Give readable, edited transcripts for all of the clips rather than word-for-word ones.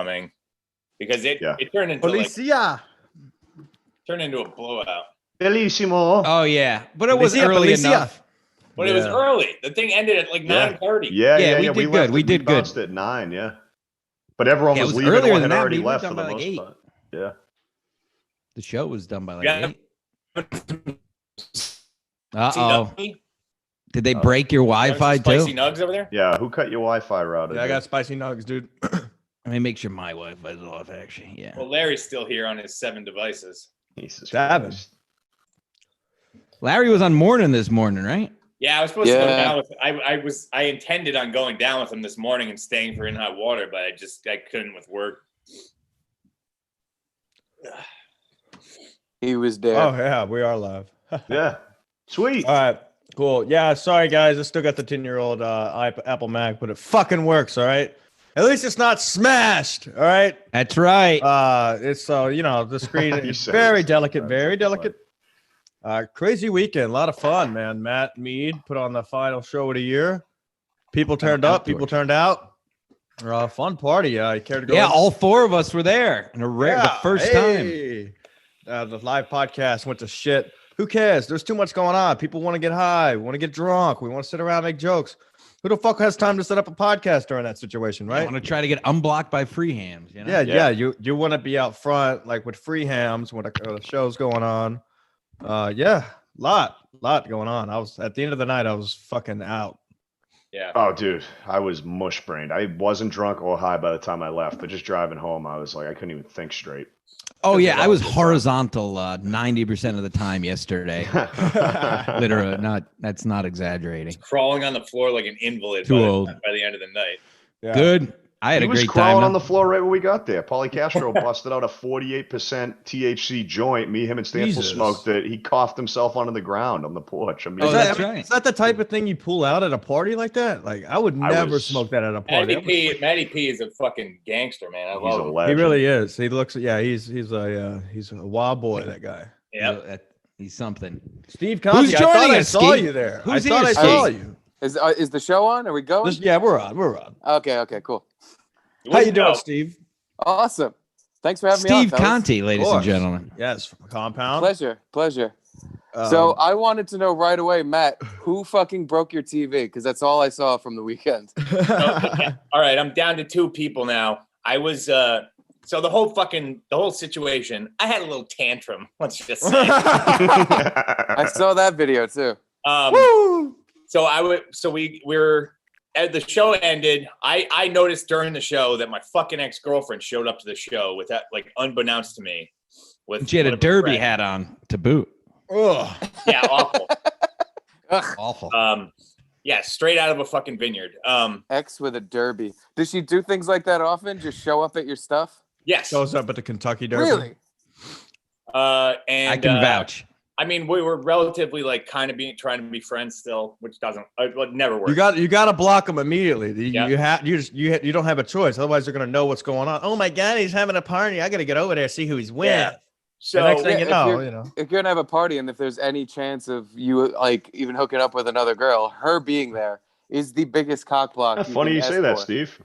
coming because it turned into turned into a blowout. Bellissimo. Oh yeah, but it was early enough. But it was early. The thing ended at like 9:30. Yeah. We did good. We did good. At 9. Yeah, but everyone was leaving. Earlier Or than had that. already We were left done for by the like most 8. part. Yeah. The show was done by like 8. Did they break your Wi-Fi too? Spicy nugs over there? Yeah. Who cut your Wi-Fi router? Yeah, I got spicy nugs, dude. Let me make sure my Wi-Fi is off. Actually, yeah. Well, Larry's still here on his 7 devices. Jesus Christ. Larry was on morning this morning, right? Yeah, I was supposed to go down with. I intended on going down with him this morning and staying for In Hot Water, but I couldn't with work. He was there. Oh yeah, we are live. Yeah, sweet. All right, cool. Yeah, sorry guys, I still got the 10-year-old Apple Mac, but it fucking works. All right, at least it's not smashed. All right, that's right. It's the screen is very delicate, very delicate. Crazy weekend, a lot of fun, man. Matt Mead put on the final show of the year. People turned up, people turned out. Fun party. You care to go? Yeah, all 4 of us were there. The first time. The live podcast went to shit. Who cares? There's too much going on. People want to get high. We want to get drunk. We want to sit around and make jokes. Who the fuck has time to set up a podcast during that situation, right? I want to try to get unblocked by free hams. You know? Yeah. You want to be out front, like with free hams when the show's going on. Lot going on. I was at the end of the night. I was fucking out. Yeah. Oh, dude, I was mush brained. I wasn't drunk or high by the time I left, but just driving home, I was like, I couldn't even think straight. Oh yeah, I was horizontal 90% of the time yesterday. Literally, that's not exaggerating. Crawling on the floor like an invalid by the end of the night. Yeah. Good. I had a great time. He was crawling on the floor right when we got there. Paulie Castro busted out a 48% THC joint. Me, him, and Stanfield smoked it. He coughed himself onto the ground on the porch. I mean, that's right. Is that the type of thing you pull out at a party like that? Like, I would never smoke that at a party. Matty P is a fucking gangster, man. I love him. He really is. He looks. Yeah, he's a wild boy. That guy. Yeah, he's something. Steve Conti. Who's joining us? I saw you there. I thought I saw you. Is the show on? Are we going? Yeah, we're on. Okay, cool. How you doing, Steve? Awesome. Thanks for having me on. Steve Conti, ladies and gentlemen. Yes, from Compound. Pleasure. So I wanted to know right away, Matt, who fucking broke your TV? Because that's all I saw from the weekend. All right, I'm down to 2 people now. I was so the whole situation. I had a little tantrum. Let's just say. I saw that video too. So we're. As the show ended, I noticed during the show that my fucking ex-girlfriend showed up to the show with that, like, unbeknownst to me. She had a derby hat on to boot. Ugh. Yeah, awful. Awful. Yeah, straight out of a fucking vineyard. Ex with a derby. Does she do things like that often? Just show up at your stuff? Yes. Shows up at the Kentucky Derby. Really? And I can vouch. I mean, we were relatively like kind of trying to be friends still, which doesn't never works. You got to block them immediately. You don't have a choice. Otherwise, they're gonna know what's going on. Oh my God, he's having a party. I got to get over there see who he's with. Yeah. So next thing you know, if you're gonna have a party and if there's any chance of you like even hooking up with another girl, her being there is the biggest cock block. Funny you say that, Steve.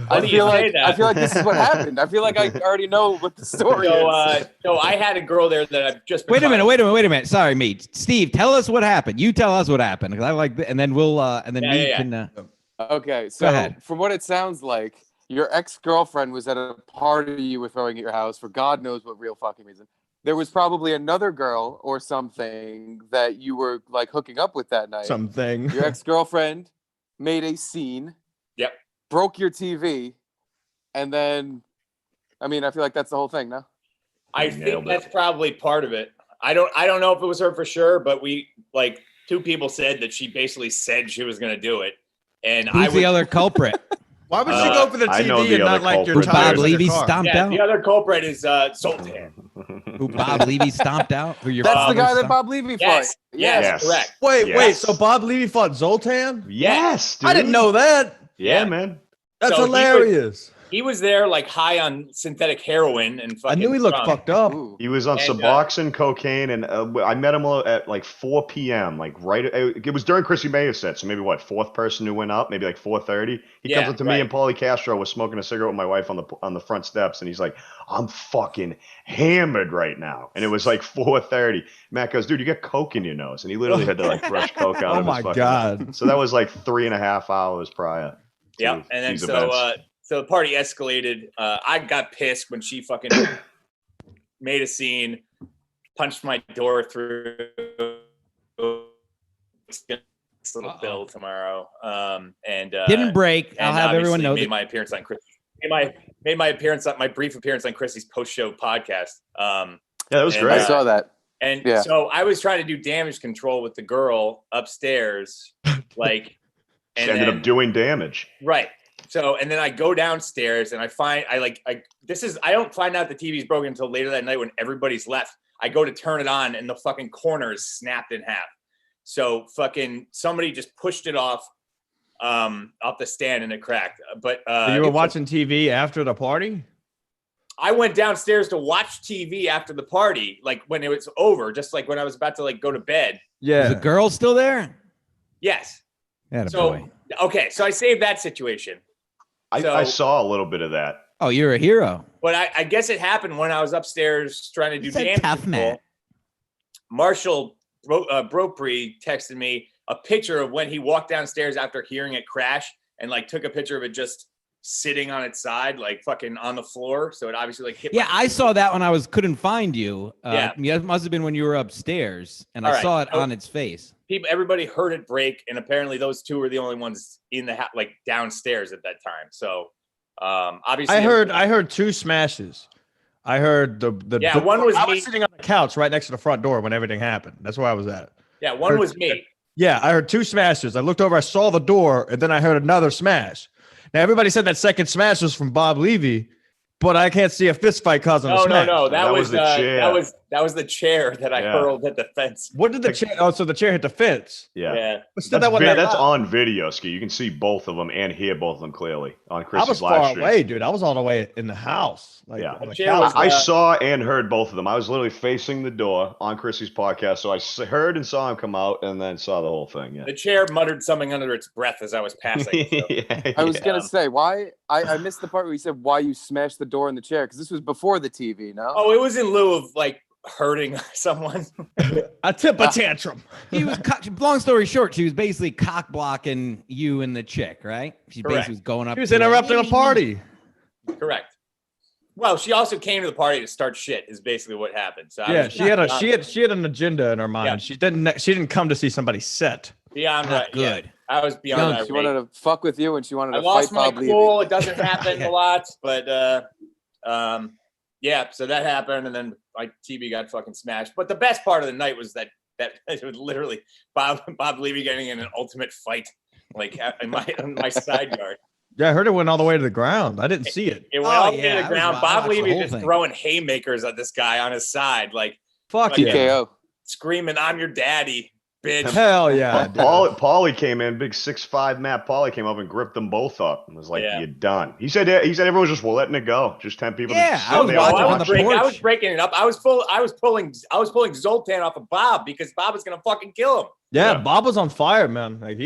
I feel like this is what happened. I feel like I already know what the story is. So I had a girl there that I've just. Wait a minute. Sorry, mate. Steve, tell us what happened. You tell us what happened because I like, and then we'll, can. Okay, so from what it sounds like, your ex-girlfriend was at a party you were throwing at your house for God knows what real fucking reason. There was probably another girl or something that you were like hooking up with that night. Something. Your ex-girlfriend made a scene. Yep. Broke your TV, and then, I mean, I feel like that's the whole thing, no? I think that's probably part of it. I don't know if it was her for sure, but we like 2 people said that she basically said she was going to do it, and who's the other culprit? Why would she go for the TV and not like your Bob Levy stomped out? The other culprit is Sultan. Who Bob Levy stomped out? That's the guy that Bob Levy fought. Yes, correct. Wait. So Bob Levy fought Zoltan? Yes, dude. I didn't know that. Yeah, man. That's hilarious. He was there like high on synthetic heroin and fucking. I knew he looked fucked up. He was on Suboxone, cocaine, and I met him at like 4 p.m. Like it was during Chrissy Mayer's set, so maybe fourth person who went up, maybe like 4:30. He comes up to me and Paulie Castro was smoking a cigarette with my wife on the front steps, and he's like, "I'm fucking hammered right now," and it was like 4:30. Matt goes, "Dude, you got coke in your nose," and he literally had to like brush coke out of his fucking God. So that was like 3.5 hours prior. Yeah, and then so the party escalated. I got pissed when she fucking made a scene, punched my door through. Little bill tomorrow, and didn't break. I'll have everyone know. Made my appearance on Chris. Made my appearance on my brief appearance on Chrissy's post-show podcast. Yeah, that was great. I saw that. And so I was trying to do damage control with the girl upstairs, like, and ended up doing damage. Right. So, and then I go downstairs and I don't find out the TV's broken until later that night when everybody's left. I go to turn it on and the fucking corner is snapped in half. So fucking somebody just pushed it off the stand and it cracked. But so you were watching TV after the party? I went downstairs to watch TV after the party, like when it was over, just like when I was about to like go to bed. Yeah. Is the girl still there? Yes. Attaboy. Okay, so I saved that situation. I saw a little bit of that. Oh, you're a hero. But I guess it happened when I was upstairs trying to do damage control. Marshall Bropri texted me a picture of when he walked downstairs after hearing it crash and like took a picture of it just sitting on its side, like fucking on the floor. So it obviously like hit. Yeah, I saw that when I couldn't find you. It must have been when you were upstairs, and I saw it on its face. Everybody heard it break, and apparently those two were the only ones in the like downstairs at that time. So obviously, I heard two smashes. I heard the one was I me. was sitting on the couch right next to the front door when everything happened. That's where I was at. Yeah, one was me. Yeah, I heard two smashes. I looked over, I saw the door, and then I heard another smash. Now everybody said that second smash was from Bob Levy, but I can't see a fist fight causing a smash. No, that was the chair. That was the chair that I hurled at the fence. What did the chair? Oh, so the chair hit the fence. Yeah. But still, that's on video, Ski. You can see both of them and hear both of them clearly on Chris's live stream. I was far away, dude. I was all the way in the house. Like, on the couch. I saw and heard both of them. I was literally facing the door on Chrissy's podcast, so I heard and saw him come out, and then saw the whole thing. Yeah. The chair muttered something under its breath as I was passing. So. I was gonna say why I missed the part where you said why you smashed the door in the chair because this was before the TV. No. Oh, it was in lieu of like hurting someone. A temper tantrum. He was long story short, she was basically cock blocking you and the chick, right? She basically was going up. She was interrupting a party. Correct. Well, she also came to the party to start shit. Is basically what happened. So she had an agenda in her mind. Yeah. She didn't come to see somebody set. Beyond right. Good. Yeah. I was beyond. She wanted to fuck with you, and she wanted to lost fight my cool. It doesn't happen a lot, but yeah. So that happened, and then my TV got fucking smashed. But the best part of the night was that it was literally Bob Levy getting in an ultimate fight, like in my side yard. Yeah, I heard it went all the way to the ground. I didn't see it. It went all the way to the ground. Bob Levy just throwing haymakers at this guy on his side, like fuck TKO, screaming, "I'm your daddy, bitch!" Hell yeah! Paulie came in, big 6'5" Matt Paulie came up and gripped them both up and was like, "You're done." He said everyone was just letting it go, just 10 people. Yeah, I was breaking it up. I was pulling Zoltan off of Bob because Bob was gonna fucking kill him. Yeah, Bob was on fire, man. Like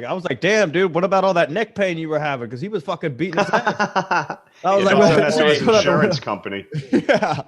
I was like, damn, dude, what about all that neck pain you were having? Because he was fucking beating his ass. I was that's his insurance company. Yeah.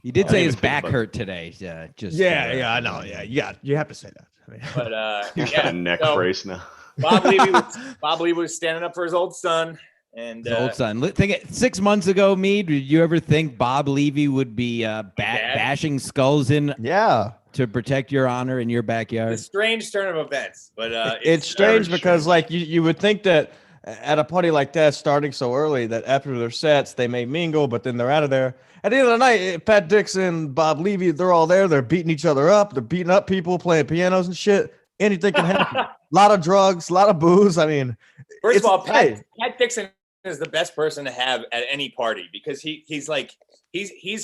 He did say his back hurt today. Yeah, I know. Yeah, you have to say that. I mean, but he's got a neck brace now. Bob Levy was standing up for his old son. And his old son. Think 6 months ago, Mead, did you ever think Bob Levy would be bashing skulls in? Yeah. To protect your honor in your backyard. It's a strange turn of events, but it's strange because like you would think that at a party like that starting so early that after their sets they may mingle, but then they're out of there. At the end of the night, Pat Dixon, Bob Levy, they're all there. They're beating each other up. They're beating up people, playing pianos and shit. Anything can happen. A lot of drugs, a lot of booze. I mean, first of all, Pat Dixon is the best person to have at any party because he's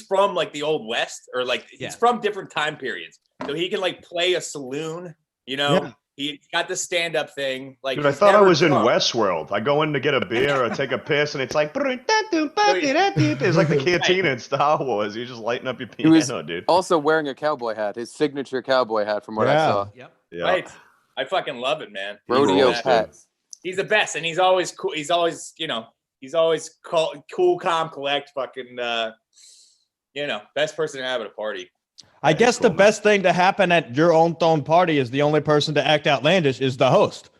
from like the old West or like he's from different time periods. So he can like play a saloon, you know, He got the stand-up thing. Like, dude, I thought I was in Westworld. I go in to get a beer or take a piss, and it's like it's like the cantina in Star Wars. You're just lighting up your piano, dude. Also wearing a cowboy hat, his signature cowboy hat, from what I saw. Yep. Yeah. Right. I fucking love it, man. Rodeo hat. He's the best, and he's always cool. He's always, cool, calm, collect. Fucking, best person to have at a party. I guess the best thing to happen at your own thrown party is the only person to act outlandish is the host.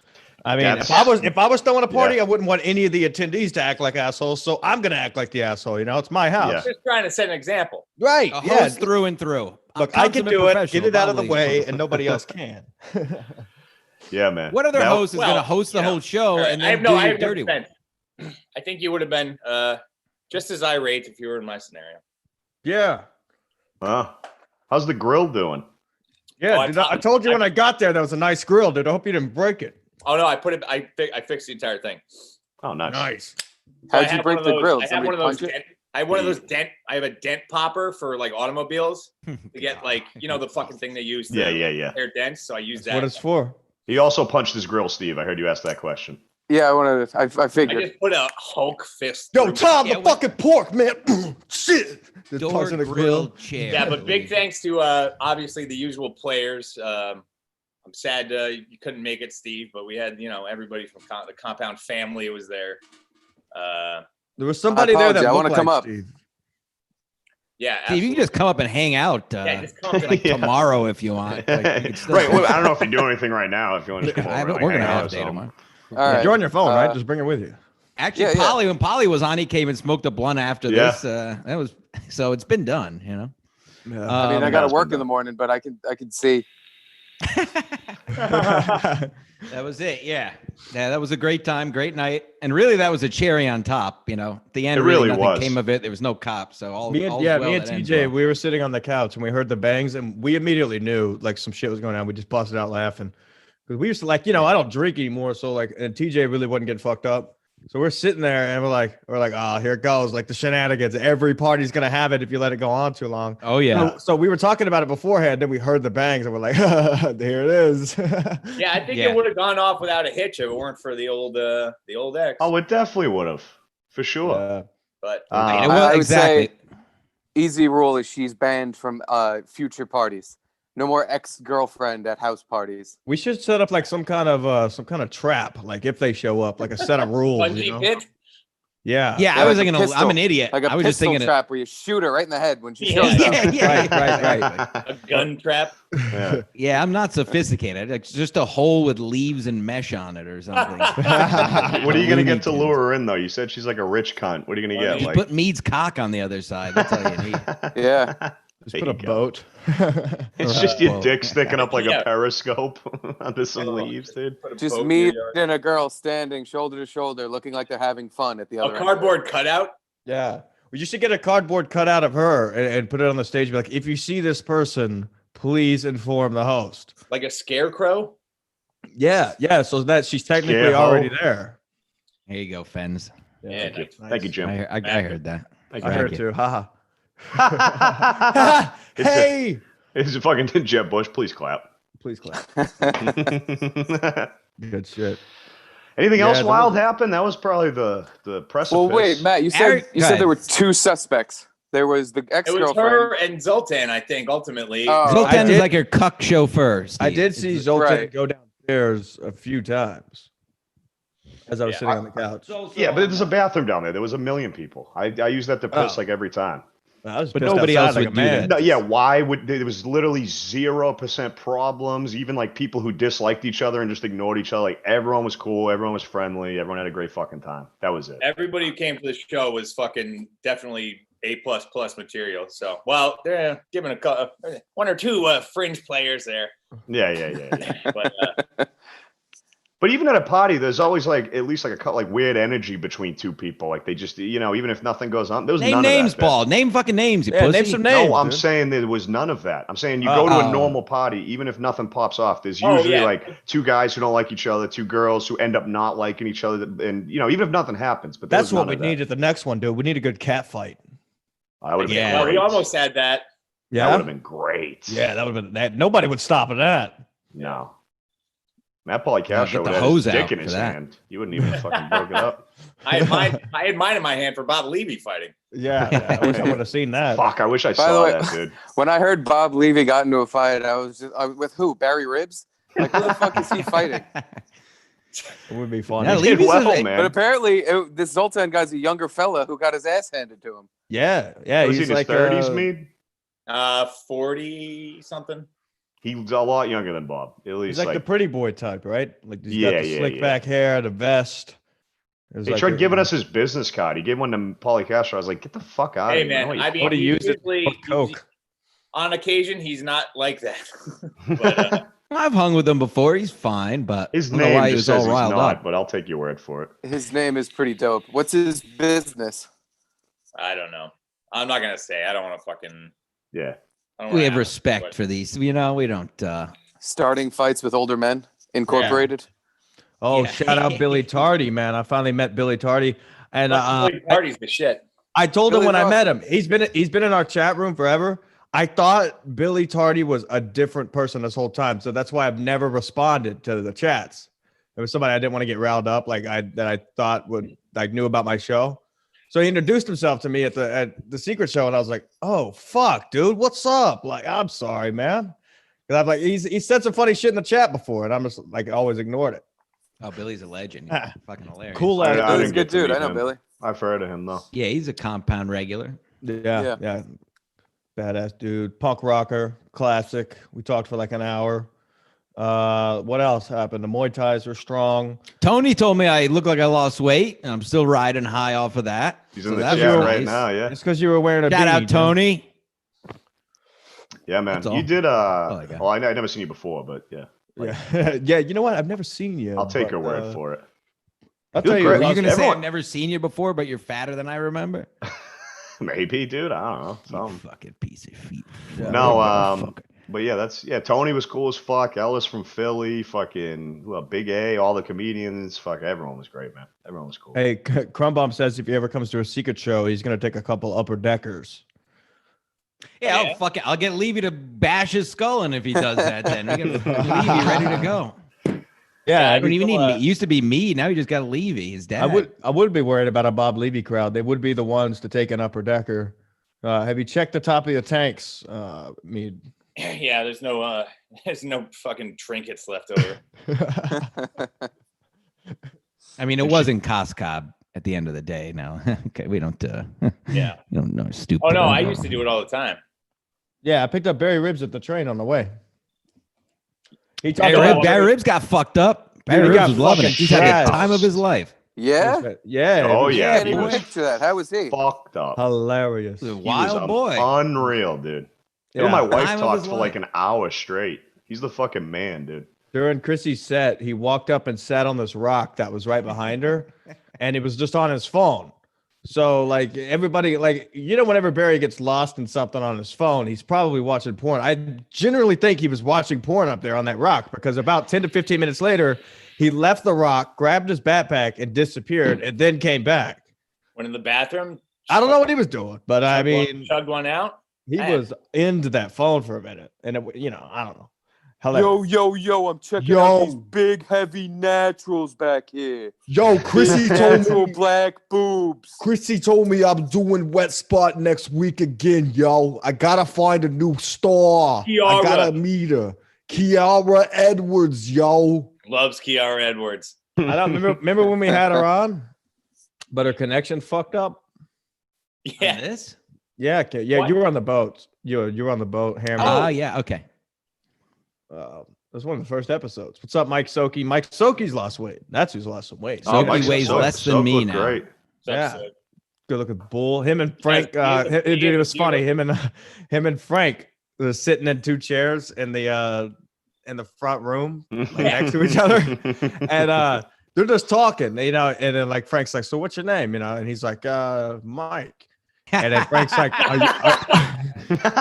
I mean, if I was throwing a party, I wouldn't want any of the attendees to act like assholes. So I'm gonna act like the asshole. It's my house. Yeah. Just trying to set an example. Right? Host through and through. Look, I can do it. Get it out of the way, and nobody else can. Yeah, man. What other host is going to host the whole show and then do your dirty one? I think you would have been just as irate if you were in my scenario. Yeah. How's the grill doing? Yeah, I told you when I got there, that was a nice grill, dude. I hope you didn't break it. Oh no, I put it. I fixed the entire thing. Oh, nice. How'd you break the grill? I have one of those. I have one of those dent. I have a dent popper for like automobiles to get like the fucking thing they use. To repair dents. So I use that. What it's for? He also punched his grill, Steve. I heard you ask that question. Yeah, I figured. I just put a Hulk fist. Yo, Tom, the fucking pork, man. Shit. Door grill chair. Yeah, but big thanks to obviously the usual players. I'm sad you couldn't make it, Steve, but we had everybody from the Compound family was there. There was somebody there that I want to come up. Steve. Yeah, Steve, you can just come up and hang out just come up tomorrow if you want. Right. Well, I don't know if you're doing anything right now. If you want to come over, we're gonna have a day tomorrow. All right. You're on your phone, right? Just bring it with you. Actually, when Polly was on, he came and smoked a blunt after this. That was so it's been done, Yeah. I mean, I got to work in the morning, but I can see. That was it. Yeah, that was a great time, great night, and really that was a cherry on top. At the end, it really nothing was. Came of it. There was no cops, so me and TJ, we were sitting on the couch and we heard the bangs, and we immediately knew like some shit was going on. We just busted out laughing because we used to I don't drink anymore, so and TJ really wasn't getting fucked up. So we're sitting there and we're like, oh, here it goes. Like the shenanigans. Every party's going to have it if you let it go on too long. Oh, yeah. So we were talking about it beforehand. Then we heard the bangs and we're like, there it is. Yeah, I think it would have gone off without a hitch if it weren't for the old ex. Oh, it definitely would have. For sure. But I would say easy rule is she's banned from future parties. No more ex-girlfriend at house parties. We should set up like some kind of trap, like if they show up, like a set of rules. Yeah. Yeah, I was thinking I'm an idiot. Like I was just thinking trap where you shoot her right in the head when she shows up. Right. A gun trap. Yeah, I'm not sophisticated. It's just a hole with leaves and mesh on it or something. What are you gonna get to lure her in though? You said she's like a rich cunt. What are you gonna get? Just put Mead's cock on the other side. That's all you need. Yeah. Just put a boat. It's just your dick sticking up like a periscope under some leaves, dude. Just me and a girl standing shoulder to shoulder, looking like they're having fun at the other end. A cardboard cutout? Yeah. Well, you should get a cardboard cutout of her and put it on the stage. Be like, if you see this person, please inform the host. Like a scarecrow? Yeah. So that she's technically already there. There you go, Fens. Yeah, thank you, Jim. I heard that. I heard too. Haha. Hey, it's a fucking Jeb Bush. Please clap. Good shit. Anything else wild happened? That was probably the precipice. Well, wait, Matt, you said there were two suspects. There was the ex-girlfriend. It was her and Zoltan, I think, ultimately. Zoltan is like her cuck chauffeur. Steve. I did see Zoltan go downstairs a few times as I was sitting on the couch. Yeah, but there's a bathroom down there. There was a million people. I use that to piss like every time. But nobody else would do that. No, yeah, why would there was literally 0% problems, even like people who disliked each other and just ignored each other. Like everyone was cool, everyone was friendly, everyone had a great fucking time. That was it. Everybody who came to the show was fucking definitely A++ material. So, well, they're giving one or two fringe players there. Yeah. But even at a party, there's always like at least like a weird energy between two people. Like they just, even if nothing goes on, there was none names, of that. Paul. Name fucking names. You pussy. Name some names. No, I'm saying there was none of that. I'm saying you go to a normal party, even if nothing pops off, there's usually like two guys who don't like each other, two girls who end up not liking each other, and even if nothing happens. But that's what we need at the next one, dude. We need a good cat fight. I would have been great. We almost had that. Yeah, that would have been great. Yeah, that would have been that. Nobody would stop at that. No. Matt Policastro get would the have hose his out dick in for his that. hand. You wouldn't even fucking broke it up. I had mine in my hand for Bob Levy fighting. Yeah, I wish I would have seen that. Fuck, I wish I By saw the way, that, dude. when I heard Bob Levy got into a fight, I was just with who? Barry Ribs? Like, who the fuck is he fighting? It would be funny. Yeah, He did Levy's well, a- man. But apparently, this Zoltan guy's a younger fella who got his ass handed to him. Yeah. Was he He's in his like 30s, Mead? 40 something. He's a lot younger than Bob. At least He's like the pretty boy type, right? Like he's got the slick back hair, the vest. He tried giving us his business card. He gave one to Policastro. I was like, get the fuck out Hey of here. man, No, I mean, What he used it usually- for coke. on occasion he's not like that. But, I've hung with him before. He's fine, but his I don't know why name he just was all says he's riled not, up. but I'll take your word for it. His name is pretty dope. What's his business? I don't know. I'm not gonna say. I don't want to fucking. Yeah. I don't We wanna have ask, respect but- for these. You know, we don't. Starting Fights with Older Men Incorporated. Oh, Yeah. shout out Billy Tardy, man. I finally met Billy Tardy. And Party's the shit. I told him Billy when I Ross. met him, he's been in our chat room forever. I thought Billy Tardy was a different person this whole time. So that's why I've never responded to the chats. It was somebody I didn't want to get riled up, that I thought would knew about my show. So he introduced himself to me at the secret show, and I was like, "Oh fuck, dude, what's up?" Like, I'm sorry, man. Because I'm like, he said some funny shit in the chat before, and I'm just like always ignored it. Oh, Billy's a legend. He's fucking hilarious. Cool I ass didn't Billy's a get good to dude. meet I know him. Billy. I've heard of him, though. Yeah, he's a compound regular. Yeah. Badass dude, punk rocker, classic. We talked for like an hour. What else happened? The Muay Thais were strong. Tony told me I look like I lost weight, and I'm still riding high off of that. He's in the that's chat nice. right now, yeah. It's because you were wearing a Shout beanie, out, dude. Tony. Yeah, man. That's all. You did, all I got. well, I've never seen you before, but yeah. Yeah, yeah. You know what? I've never seen you. I'll take but, your word for it. I'll You tell look you. great. Were you Everyone- gonna say I've never seen you before, but you're fatter than I remember? Maybe, dude. I don't know. You Something. fucking piece of feet. No, but yeah, Tony was cool as fuck. Ellis from Philly, fucking Big A, all the comedians, fuck, everyone was great, man. Everyone was cool. Hey, Crumbomb says if he ever comes to a secret show, he's gonna take a couple upper deckers. Yeah, Yeah. I'll fucking I'll get Levy to bash his skull in if he does that. Then we got Levy ready to go. Yeah, I don't even need me. It used to be me. Now you just got Levy. His dad. I would be worried about a Bob Levy crowd. They would be the ones to take an upper decker. Have you checked the top of your tanks, Mead? Yeah, there's no fucking trinkets left over. I mean, it wasn't Coscob at the end of the day. Now, okay, we don't. Yeah. You don't know. Stupid. Oh no, I used to do it all the time. Yeah, I picked up Barry Ribs at the train on the way. He talked about Barry Ribs got fucked up. Barry Dude, he Ribs got was loving it. fucking He's had the trashed. time of his life. Yeah? Yeah. Oh, it was yeah, I he didn't was picture that. How was he? fucked up. hilarious. He was a He wild was boy. Unreal, dude. You know, Yeah. my wife Time of talked his for like an hour straight. He's the fucking man, dude. During Chrissy's set, he walked up and sat on this rock that was right behind her, and it was just on his phone. So, like, everybody, like, whenever Barry gets lost in something on his phone, he's probably watching porn. I generally think he was watching porn up there on that rock because about 10 to 15 minutes later, he left the rock, grabbed his backpack, and disappeared, and then came back. Went in the bathroom. I don't know what he was doing, but I mean, chugged one out. he Man. was into that phone for a minute, and it, I don't know. Yo, I'm checking out these big, heavy naturals back here. Yo, Chrissy told Natural me. black boobs. Chrissy told me I'm doing Wet Spot next week again, yo. I gotta find a new star. I Kiara. gotta meet her. Kiara Edwards, yo. Loves Kiara Edwards. I don't remember when we had her on, but her connection fucked up. Yeah. This? Yeah, okay. Yeah, What? you were on the boat. You were on the boat, Hammer. Oh, yeah. Okay. It was one of the first episodes. What's up, Mike Soki? Mike Soki's lost weight. That's who's lost some weight. Oh, Mike he weighs Soak- less than Soak me looked now. Great. Yeah. Episode. Good looking bull. Him and Frank. Yes, he is. Dude, it was He funny. is. Him and Frank were sitting in two chairs in the front room, like, next to each other, and they're just talking, And then like Frank's like, "So what's your name?" And he's like, "Mike." And then Frank's like,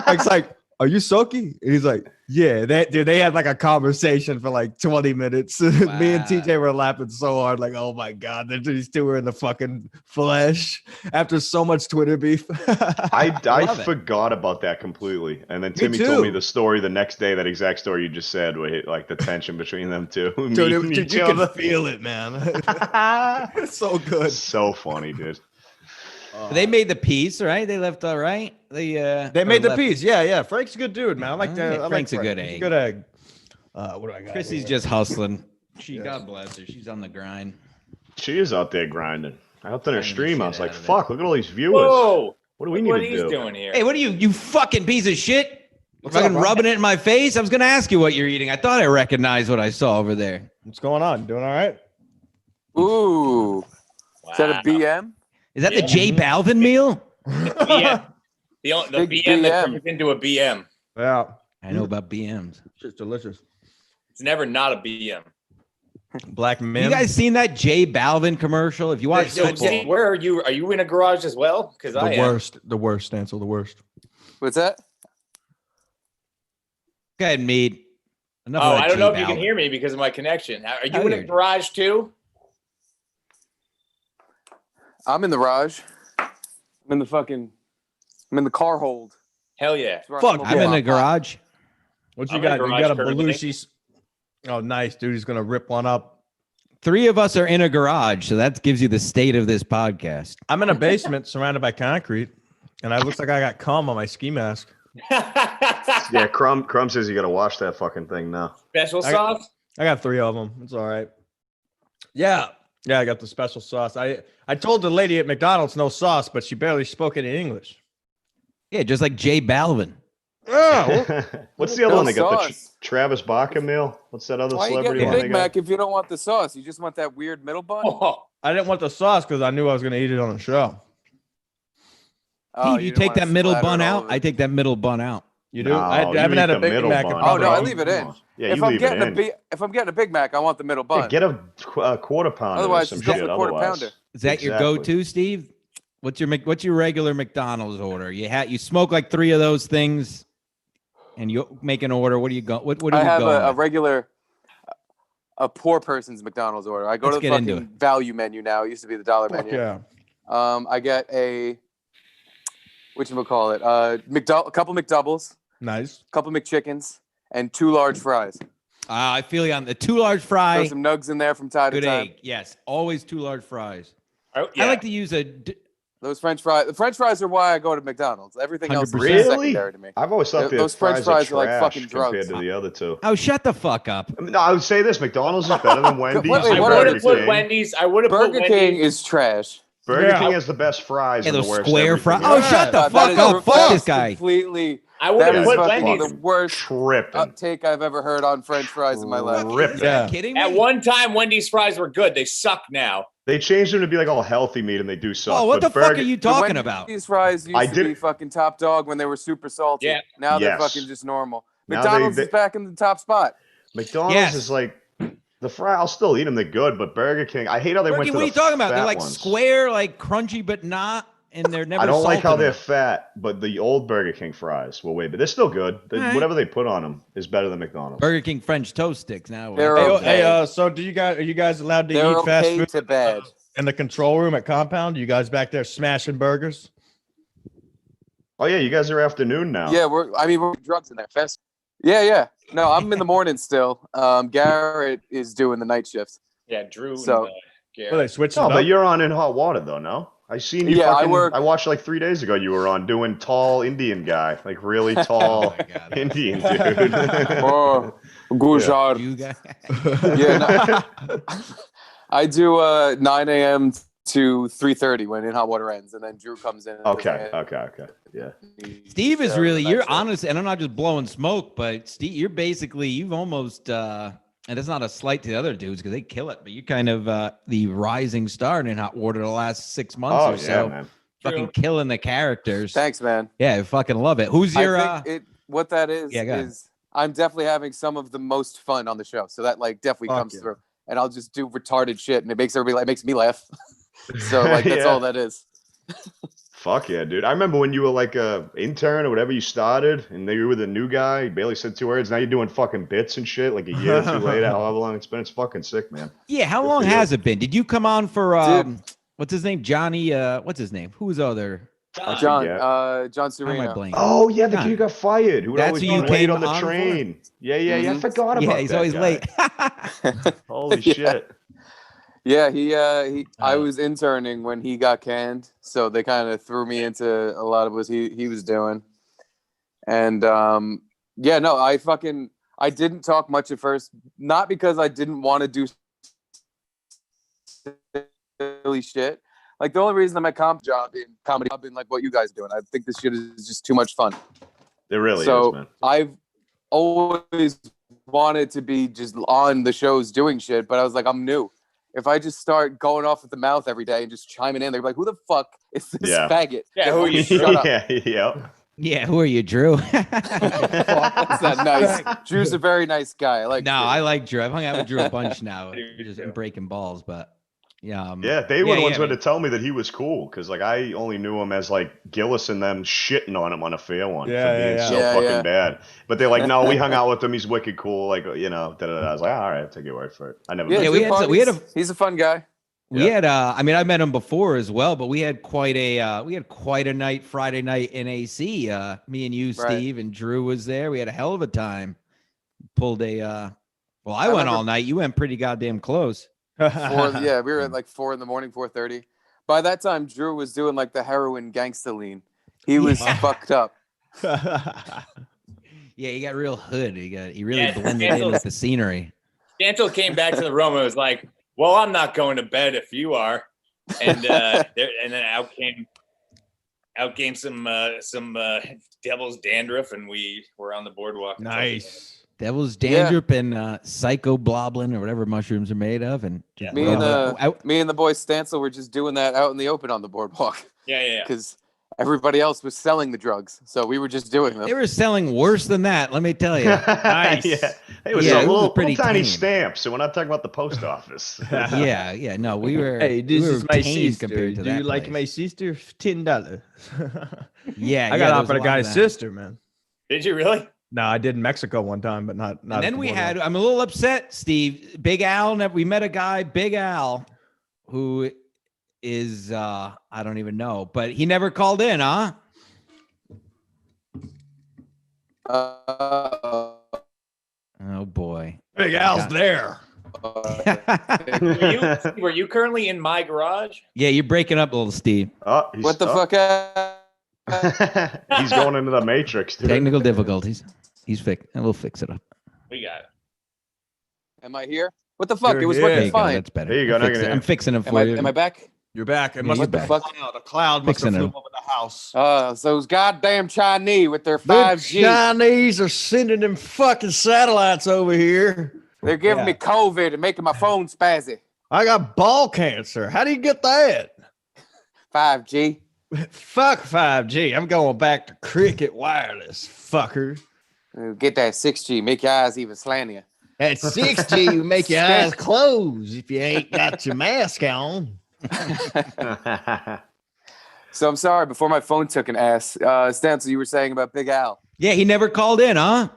Frank's like, are you Soki? And he's like, yeah. They had like a conversation for like 20 minutes. Me and TJ were laughing so hard, like, oh my God, these two were in the fucking flesh after so much Twitter beef. I forgot about that completely. And then Timmy told me the story the next day, that exact story you just said, where like the tension between them two. Dude, you can feel it, man. It's so good. So funny, dude. They made the peace, right? They left all right. They made the peace. Yeah. Frank's a good dude, man. I like that. Frank's a good egg. He's a good egg. What do I got? Chrissy's just hustling. God bless her. She's on the grind. She is out there grinding. I hopped on her stream. I was like, fuck, look at all these viewers. Whoa. What do we need to do? Doing here? Hey, what are you fucking piece of shit? Fucking rubbing it in my face? I was going to ask you what you're eating. I thought I recognized what I saw over there. What's going on? Doing all right? Ooh. Wow. Is that a BM? Is that the J Balvin meal? BM. The BM that turns into a BM. Yeah. I know about BMs. It's just delicious. It's never not a BM. Black men. You guys seen that J Balvin commercial? If you watch football, where are you? Are you in a garage as well? Because the worst, Stancil, the worst. What's that? Go ahead, Mead. I don't know if you can hear me because of my connection. Are you in a garage too? I'm in the garage. I'm in the car hold. Hell yeah. Fuck, I'm in the garage. What you got? You got a Belushi. Oh, nice, dude. He's going to rip one up. 3 of us are in a garage, so that gives you the state of this podcast. I'm in a basement surrounded by concrete, and it looks like I got cum on my ski mask. Yeah, Crumb says you got to wash that fucking thing now. Special sauce? I got 3 of them. It's all right. Yeah, I got the special sauce. I told the lady at McDonald's no sauce, but she barely spoke any English. Yeah, just like J Balvin. Oh, what's the other one? They got the Travis Barker meal. What's that other celebrity one? Why you get the Big Mac if you don't want the sauce? You just want that weird middle bun? Oh. I didn't want the sauce because I knew I was going to eat it on the show. Oh, you take that middle bun out? I take that middle bun out. You do? I haven't had a Big Mac. Oh no, I leave it in. Yeah, if I'm getting a Big Mac, I want the middle bun. Yeah, get a quarter pounder. Otherwise, just go for the quarter pounder. Is that your go-to, Steve? What's your regular McDonald's order? You smoke like 3 of those things, and you make an order. What do you go? What do you go? I have a regular, a poor person's McDonald's order. I go to the fucking value menu now. It used to be the dollar menu. Yeah. I get a whatchamacallit, a couple McDoubles. Nice. A couple McChickens and 2 large fries. I feel you on the 2 large fries. Throw some nugs in there from time to time. Good egg. Yes, always 2 large fries. Oh, yeah. I like to use those French fries. The French fries are why I go to McDonald's. Everything else is secondary to me. I've always thought those French fries are like fucking drugs compared to the other 2. Oh, shut the fuck up. No, I would say this: McDonald's is better than Wendy's. I would have put Wendy's. Burger King is trash. Burger King has the best fries. Yeah, and those the worst square fries. everything Oh, else. shut the fuck up. Fuck this guy. Completely. I would have put Wendy's the worst tripping take I've ever heard on French fries in my life. Yeah. Kidding me? At one time, Wendy's fries were good. They suck now. They changed them to be like all healthy meat, and they do suck. Oh, what the fuck are you talking about? Wendy's fries used to be fucking top dog when they were super salty. Yeah. Now they're fucking just normal. McDonald's is back in the top spot. McDonald's is like the fry. I'll still eat them. They're good, but Burger King, I hate how they went to what are you talking about? They're like square, like crunchy, but not. And they're never. I don't like how salted they're fat, but the old Burger King fries will wait, but they're still good. Whatever they put on them is better than McDonald's. Burger King French toast sticks now. So are you guys allowed to eat fast food to bed in the control room at Compound? You guys back there smashing burgers? Oh yeah, you guys are afternoon now. Yeah, we're drugs in there. Fast. Yeah. No, I'm in the morning still. Garrett is doing the night shift. Yeah, Drew. So Garrett. Well, they switched it No, up. but you're on in hot water though, no? I seen you. Yeah, I watched like 3 days ago. You were on doing tall Indian guy, like really tall Indian dude. Oh, Gujar. You guys. Yeah, no. I do 9 a.m. to 3:30 when In Hot Water ends, and then Drew comes in. Okay. Yeah. Steve is really, you're honest, and I'm not just blowing smoke, but Steve, you've almost, and it's not a slight to the other dudes because they kill it, but you're kind of the rising star in Hot Water the last 6 months or so. Man. Fucking killing the characters. Thanks, man. Yeah, I fucking love it. Who's your? What that is is I'm definitely having some of the most fun on the show, so that like definitely comes through. And I'll just do retarded shit, and it makes me laugh. So like that's all that is. Fuck yeah, dude. I remember when you were like a intern or whatever you started, and then you were the new guy, you barely said 2 words. Now you're doing fucking bits and shit like a year or two later, however long it's been. It's fucking sick, man. Yeah, how long has it been? Did you come on for what's his name? Johnny what's his name? Who was other? John Sereno. Oh yeah, the kid who got fired. Who would always be late on the train. For? Yeah. I forgot about that. Yeah, he's always late. Holy shit. Yeah, he I was interning when he got canned, so they kind of threw me into a lot of what he was doing. And yeah, no, I didn't talk much at first, not because I didn't want to do silly shit. Like the only reason I'm at comedy job in like what you guys are doing, I think this shit is just too much fun. It really is, man. I've always wanted to be just on the shows doing shit, but I was like, I'm new. If I just start going off with the mouth every day and just chiming in, they're like, who the fuck is this faggot? Yeah, who are you? Shut up. Yeah, who are you, Drew? That's not nice. Drew's a very nice guy. I like Drew. I've hung out with Drew a bunch now. Just breaking balls, but yeah. They were the ones who had to tell me that he was cool, because like I only knew him as like Gillis and them shitting on him on a fair one for being so fucking bad. But they're like, no, we hung out with him. He's wicked cool. Like, you know, I was like, all right, I'll take your word for it. I never. He's a fun guy. We had I mean, I met him before as well, but we had quite a night Friday night in AC. Me and you, Steve, and Drew was there. We had a hell of a time. Pulled I went all night. You went pretty goddamn close. We were at like 4 a.m, 4:30. By that time, Drew was doing like the heroin gangsta lean. He was fucked up. Yeah, he got real hood. He really blended in with the scenery. Stantel came back to the room and was like, well, I'm not going to bed if you are. And then out came some devil's dandruff, and we were on the boardwalk. Nice. Devil's dandruff and psychobloblin or whatever mushrooms are made of. And me and the boy Stancil were just doing that out in the open on the boardwalk. Yeah. Because everybody else was selling the drugs, so we were just doing them. They were selling worse than that, let me tell you. Nice. It was little tiny stamps, so we're not talking about the post office. No, we were. Hey, this is my sister. Compared to Do you like place. my sister? $10. I got offered a guy's sister, man. Did you really? No, I did in Mexico one time, but not. And then I'm a little upset, Steve. Big Al. We met a guy, Big Al, who is I don't even know, but he never called in, huh? Oh boy, Big Al's there. Were you currently in my garage? Yeah, you're breaking up a little, Steve. Oh, what the fuck? He's going into the Matrix, dude. Technical difficulties. We'll fix it up. We got it. Am I here? What the fuck? It was working fine. That's better. There you go. I'm fixing it for you. Am I back? You're back. It must what the fuck? A cloud must have flew over the house. So those goddamn Chinese with their 5G. The Chinese are sending them fucking satellites over here. They're giving me COVID and making my phone spazzy. I got ball cancer. How do you get that? 5G. Fuck 5G. I'm going back to Cricket Wireless, fucker. Get that 6G. Make your eyes even slantier. At 6G, you make your eyes close if you ain't got your mask on. So I'm sorry. Before my phone took an ass, Stancil, you were saying about Big Al. Yeah, he never called in, huh?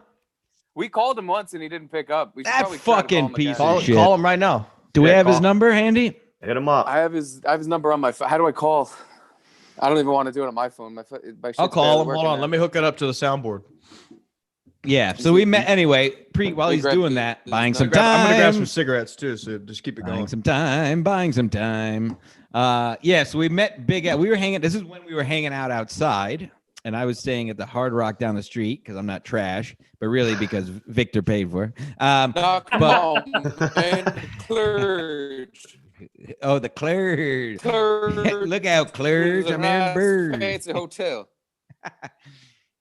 We called him once and he didn't pick up. We that fucking piece of shit. Call him right now. Do we have his number handy? Hit him up. I have his number on my phone. How do I call? I don't even want to do it on my phone. I'll call him. Hold on. Let me hook it up to the soundboard. Yeah. So we met anyway. While he's doing that, buying some time. I'm gonna grab some cigarettes too. So just keep it going. Buying some time. So we met Big Al. This is when we were hanging out outside, and I was staying at the Hard Rock down the street because I'm not trash, but really because Victor paid for it. Come on, man. Clerge. Oh, the Clerge. Clerge. Look out, Clerge. I'm Aaron Bird. Fancy hotel.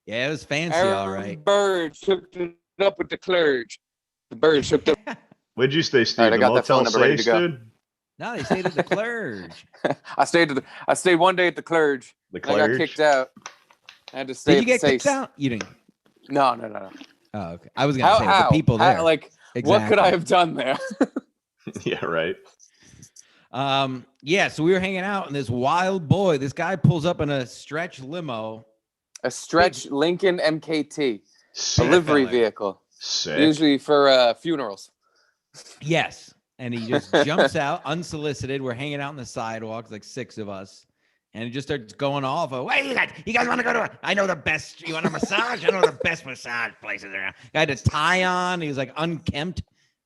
Yeah, it was fancy, Aaron all right. Bird hooked it up with the Clerge. The Bird hooked up. Where'd you stay, Steve? Right, I got that phone number ready to go. Dude? No, they stayed at the Clerge. I stayed one day at the Clerge. The Clerge. I got kicked out. I had to stay. Did you get kicked out? You didn't. No. Oh, okay. I was gonna say the people there. What could I have done there? Yeah, right. Yeah, so we were hanging out, and this wild boy, this guy pulls up in a stretch limo. A stretch Lincoln MKT. Sick. A livery vehicle. Sick. Usually for funerals. Yes. And he just jumps out unsolicited. We're hanging out on the sidewalks, like 6 of us. And he just starts going off. Wait, you guys want to go to I know the best. You want a massage? I know the best massage places around. I had a tie on. He was like unkempt.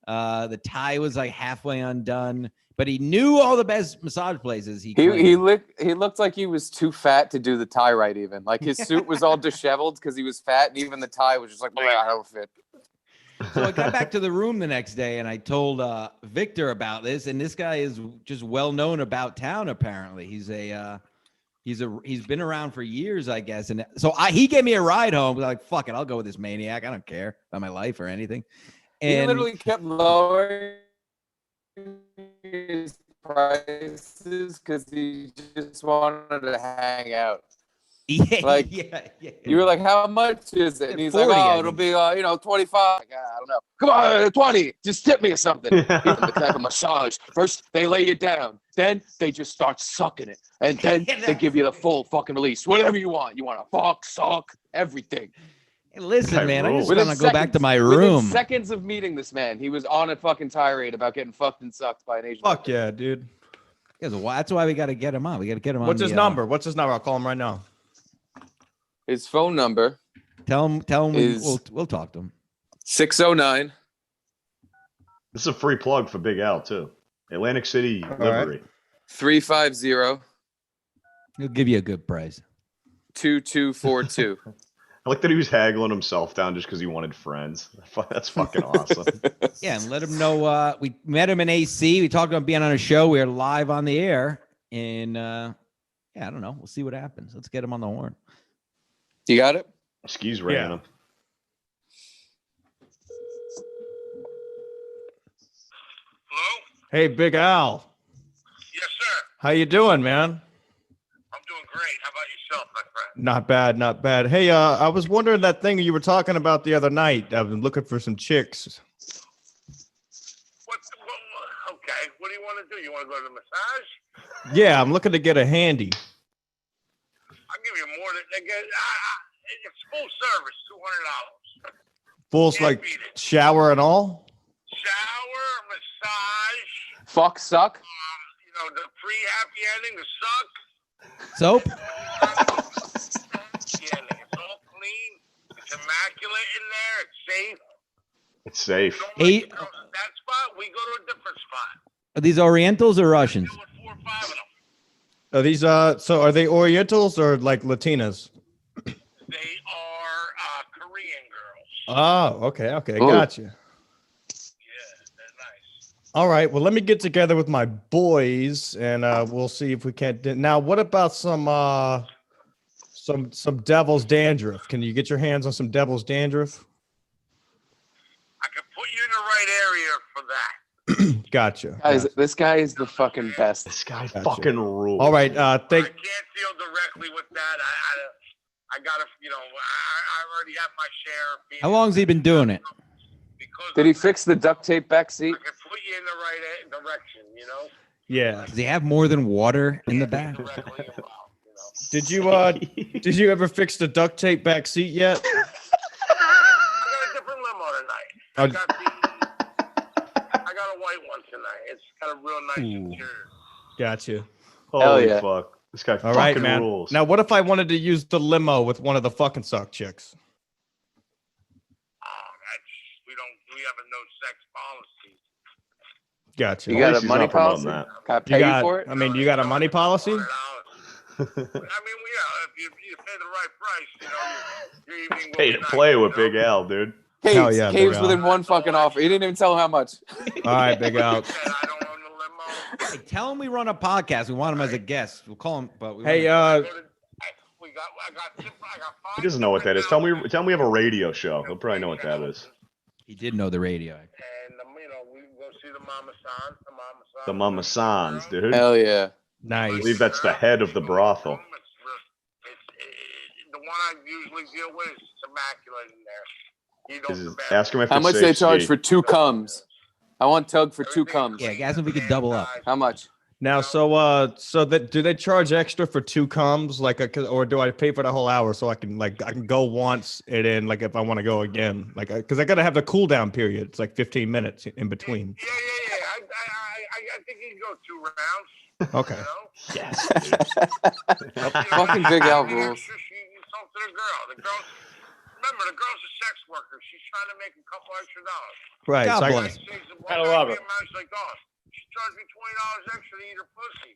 The tie was like halfway undone. But he knew all the best massage places. He looked like he was too fat to do the tie right. Even like his suit was all disheveled because he was fat, and even the tie was just like, I don't fit. So I got back to the room the next day, and I told Victor about this. And this guy is just well known about town. Apparently, he's been around for years, I guess. And so he gave me a ride home. Like, fuck it, I'll go with this maniac. I don't care about my life or anything. And he literally kept lowering his prices because he just wanted to hang out. Yeah. You were like, how much is it? And he's 40, like, it'll be 25. Like, I don't know. Come on, 20. Just tip me or something. The type of massage. First, they lay you down. Then they just start sucking it. And then they give you the full fucking release. Whatever you want. You want to fuck, suck, everything. Hey, listen, man, I just want to go back to my room. Within seconds of meeting this man, he was on a fucking tirade about getting fucked and sucked by an Asian. Fuck yeah, dude. Yeah, so that's why we got to get him on. We got to get him on. What's his number? What's his number? I'll call him right now. His phone number. Tell him we'll talk to him. 609. This is a free plug for Big Al too. Atlantic City livery. 350. He'll give you a good price. 2242. I like that he was haggling himself down just because he wanted friends. That's fucking awesome. Yeah, and let him know. We met him in AC. We talked about being on a show. We are live on the air, and I don't know. We'll see what happens. Let's get him on the horn. You got it? Skis ran him. Hello? Hey, Big Al. Yes, sir. How you doing, man? I'm doing great. How about yourself, my friend? Not bad, not bad. Hey, I was wondering that thing you were talking about the other night. I've been looking for some chicks. Okay, what do you want to do? You want to go to the massage? Yeah, I'm looking to get a handy. I'll give you more than it's full service, $200. Full like shower and all? Shower, massage. Fuck, suck. The pre-happy ending, the suck. Soap? Yeah, it's all clean. It's immaculate in there. It's safe. It's safe. That spot, we go to a different spot. Are these Orientals or Russians? 4 or 5 of them. Are these so are they Orientals or like Latinas? They are Korean girls. Oh, okay, Ooh. Gotcha. Yeah, they're nice. All right, well, let me get together with my boys and we'll see if we can't. Now, what about some devil's dandruff? Can you get your hands on some devil's dandruff? I can put you in the right area for that. Gotcha. Guys, this guy is the fucking best. This guy fucking rules. All right, I can't deal directly with that. I gotta, I already have my share. How long has he been doing it? Did he fix the duct tape back seat? I can put you in the right direction, Yeah. Does he have more than water in the back? Did you ever fix the duct tape back seat yet? I got a different limo tonight. I got a white one tonight. It's got a real nice interior. Gotcha. Holy fuck. This guy All right, fucking man. rules. Now, what if I wanted to use the limo with one of the fucking suck chicks? We have a no sex policy. Gotcha. You got a money policy? Can I pay you for it? I mean, you got a money policy? I mean, if you pay the right price, your evening will Pay to play with Big Al, dude. Hell yeah, Caves Big within Al. one fucking offer. He didn't even tell him how much. All right, Big Al. I don't own the limo. Hey, tell him we run a podcast. We want him as a guest. We'll call him. But Hey, I got He doesn't know what that is. Tell him we have a radio show. He'll probably know what that is. he did know the radio. And we go see the Mama Sans. The Mama Sans, dude. Hell yeah. I Nice. believe that's the head of the brothel. The one I usually deal with is immaculate in there. You don't Ask him if How it's much safe they charge ski. for 2 comes? I want Tug for 2 comes. Yeah, ask him if we could double up. How much? Now, do they charge extra for 2 comes, or do I pay for the whole hour so I can go once and then if I want to go again, because I gotta have the cool down period. It's like 15 minutes in between. Yeah. I think you can go 2 rounds. Okay. You know? Yes. Fucking Big Al rules. You talk to the girl. Remember, the girl's a sex worker. She's trying to make a couple extra dollars. Right. God So bless. Gotta love her. She's like, oh, she charged me $20 extra to eat her pussy.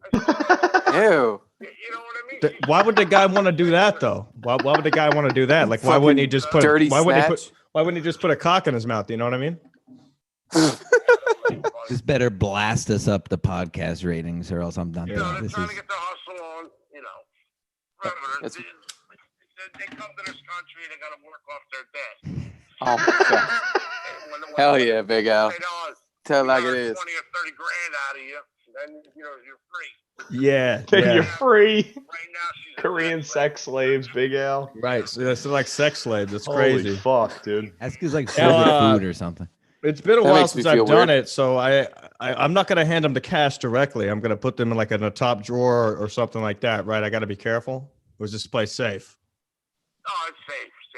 I said, Ew. you know what I mean? why would the guy want to do that though? Why would the guy want to do that? Why wouldn't he just put dirty why wouldn't snatch? why wouldn't he just put a cock in his mouth? You know what I mean? This better blast us up the podcast ratings, or else I'm done. They're This trying is to get the hustle on, Remember, they come to this country, they got to work off their debt. Oh my God. Hell yeah, Big Al. Tell it like it is. 20 or 30 grand out of you, then you're free. Yeah. You're free. Right now, she's Korean sex slaves, Big Al. Right. So that's like sex slaves. It's Holy crazy. fuck, dude. that's because like Now, food or something. It's been a That while makes me since I've feel done weird. it, so I'm not gonna hand them the cash directly. I'm gonna put them in a top drawer or something like that, right? I got to be careful. Or is this place safe? Oh,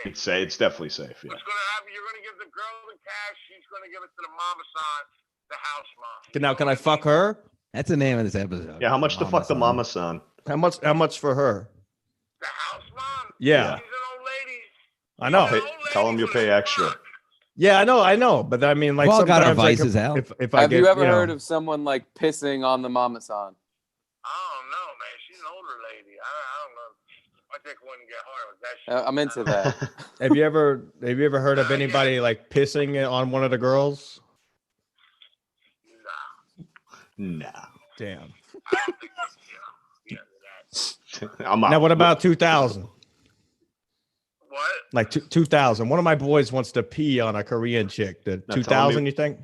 it's safe. It's definitely safe. Yeah. What's going to happen? You're going to give the girl the cash. She's going to give it to the mama son, the house mom. Now, can I fuck her? That's the name of this episode. Yeah. How much to fuck the son. mama son? How much for her? The house mom? Yeah. She's an old lady. I know. Pay- tell him you'll pay extra. Yeah, I know. But I mean, We all got our sometimes, vices, Al. if I Have get, you ever know, heard of someone pissing on the mama san? I don't know, man. She's an older lady. I don't know. I think I wouldn't get hard with that shit. I'm into that. Have you ever heard of anybody pissing on one of the girls? Nah. Damn. I don't think that's, I'm out. Now, what about 2000? What? 2000. One of my boys wants to pee on a Korean chick. The Now, 2000, you think?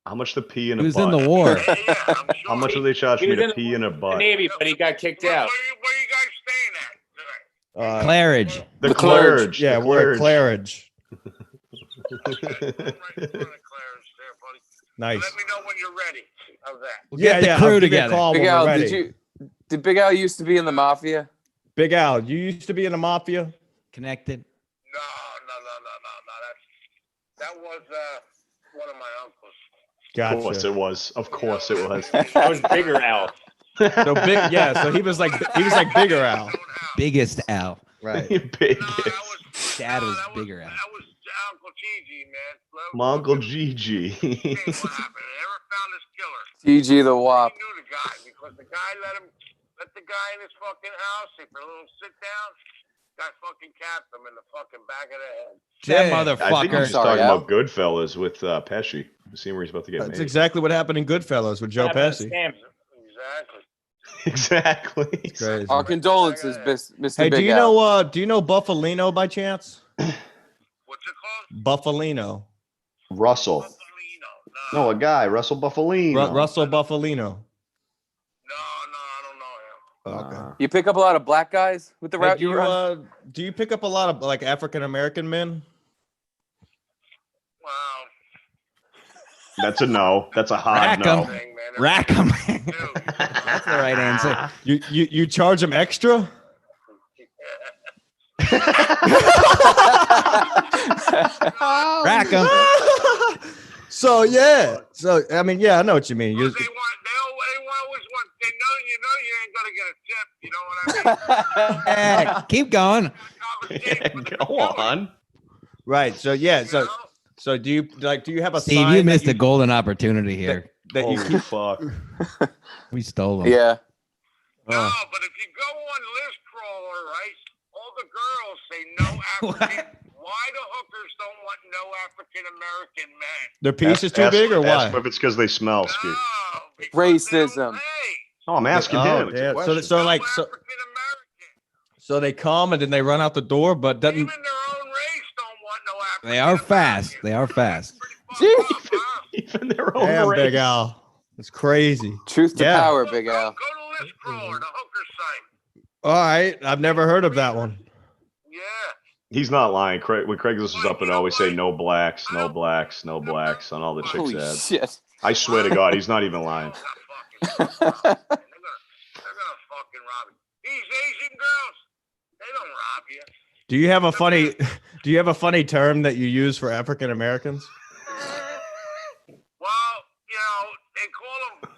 How much to pee in He a was butt? in the war. Yeah, I'm sure. How much do they charge He me was to in pee in a the butt? Navy, but he got kicked Where out. you guys staying at? Claridge. The The Claridge. Yeah, the we're at Claridge. Right in front of Clarence there, buddy. Nice. Let me know when you're ready. How's that? We'll get the I'll crew give you a together. call Big when we're Al, ready. did Big Al used to be in the mafia? Big Al, you used to be in the mafia? Connected. No. That was one of my uncles. Gotcha. Of course it was. Of course it was. That was bigger Al. So big, yeah. So he was like Bigger Al. Biggest Al. Right. Biggest. Dad was bigger Al. That was Uncle Gigi, man. My Uncle Gigi. Hey, what happened? I never found this killer. GG the Wop. He knew the guy because the guy let the guy in his fucking house for a little sit down. Guy fucking capped him in the fucking back of the head. That I think motherfucker. he's talking about Goodfellas with Pesci. The scene where he's about to get That's made. exactly what happened in Goodfellas with Joe Pesci. Exactly. Exactly. Crazy. Our condolences, Mr. Hey, Big Al. do you know Buffalino by chance? What's it called? Buffalino. Russell. Buffalino. No, a guy. Russell Buffalino. Russell Buffalino. No, I don't know him. Okay. You pick up a lot of black guys with the Hey, route you run? do you pick up a lot of African American men? Wow. That's a no. That's a hard Rack 'em. no. Thing, man. Rack 'em. Dude. That's the right answer. You charge them extra? Rack 'em. So yeah. So I mean, yeah, I know what you mean. They always want. They know you ain't gonna get a tip. You know what I mean? Yeah, keep going. Go on. Right. So yeah. So do you have a Steve, sign you missed that a golden opportunity here. that you Holy keep? fuck. We stole them. Yeah. No, but if you go on list crawler, right, all the girls say no African. Why the hookers don't want no African American men? Their piece is too big, or ask why? if it's because they smell, Ski. No, because Racism. they don't pay. Oh, I'm asking Oh, him. It's a yeah. question. So No like African-American. so they come and then they run out the door, but Even doesn't their own race don't want no African. They are fast. They are fast. Even their own damn race. Big Al. It's crazy. Truth to Yeah. power, Big Al. Go to list crawler, the hooker site. All right, I've never heard of that one. Yeah. He's not lying. When Craigslist was up, and always say no blacks, no blacks, no blacks on all the chicks' Holy ads. shit. I swear to God, he's not even lying. Not fucking They're gonna fucking rob you. These Asian girls, they don't rob you. Do you have a funny term that you use for African Americans? Well, you know, they call them,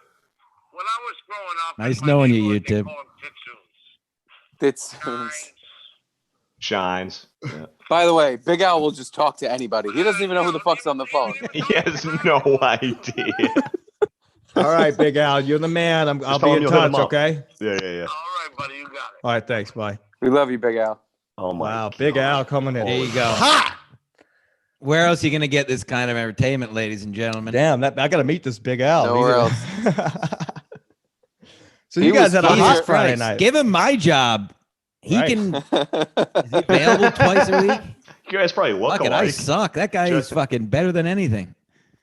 when I was growing up. Nice knowing you, They Tim. call them Titsoons. Shines. Yeah. By the way, Big Al will just talk to anybody. He doesn't even know who the fuck's on the phone. He has no idea. All right, Big Al, you're the man. I'll be in touch, okay? Yeah. All right, buddy, you got it. All right, thanks. Bye. We love you, Big Al. Oh my Wow, God. Big Al coming in. There you go. Ha! Where else are you going to get this kind of entertainment, ladies and gentlemen? Damn, I got to meet this Big Al. Nowhere else. So you guys had a Jesus hot Friday Christ. night. Give him my job. He Right. can. Is he available twice a week? You guys probably look Fuck it, I alike. suck. That guy is fucking better than anything.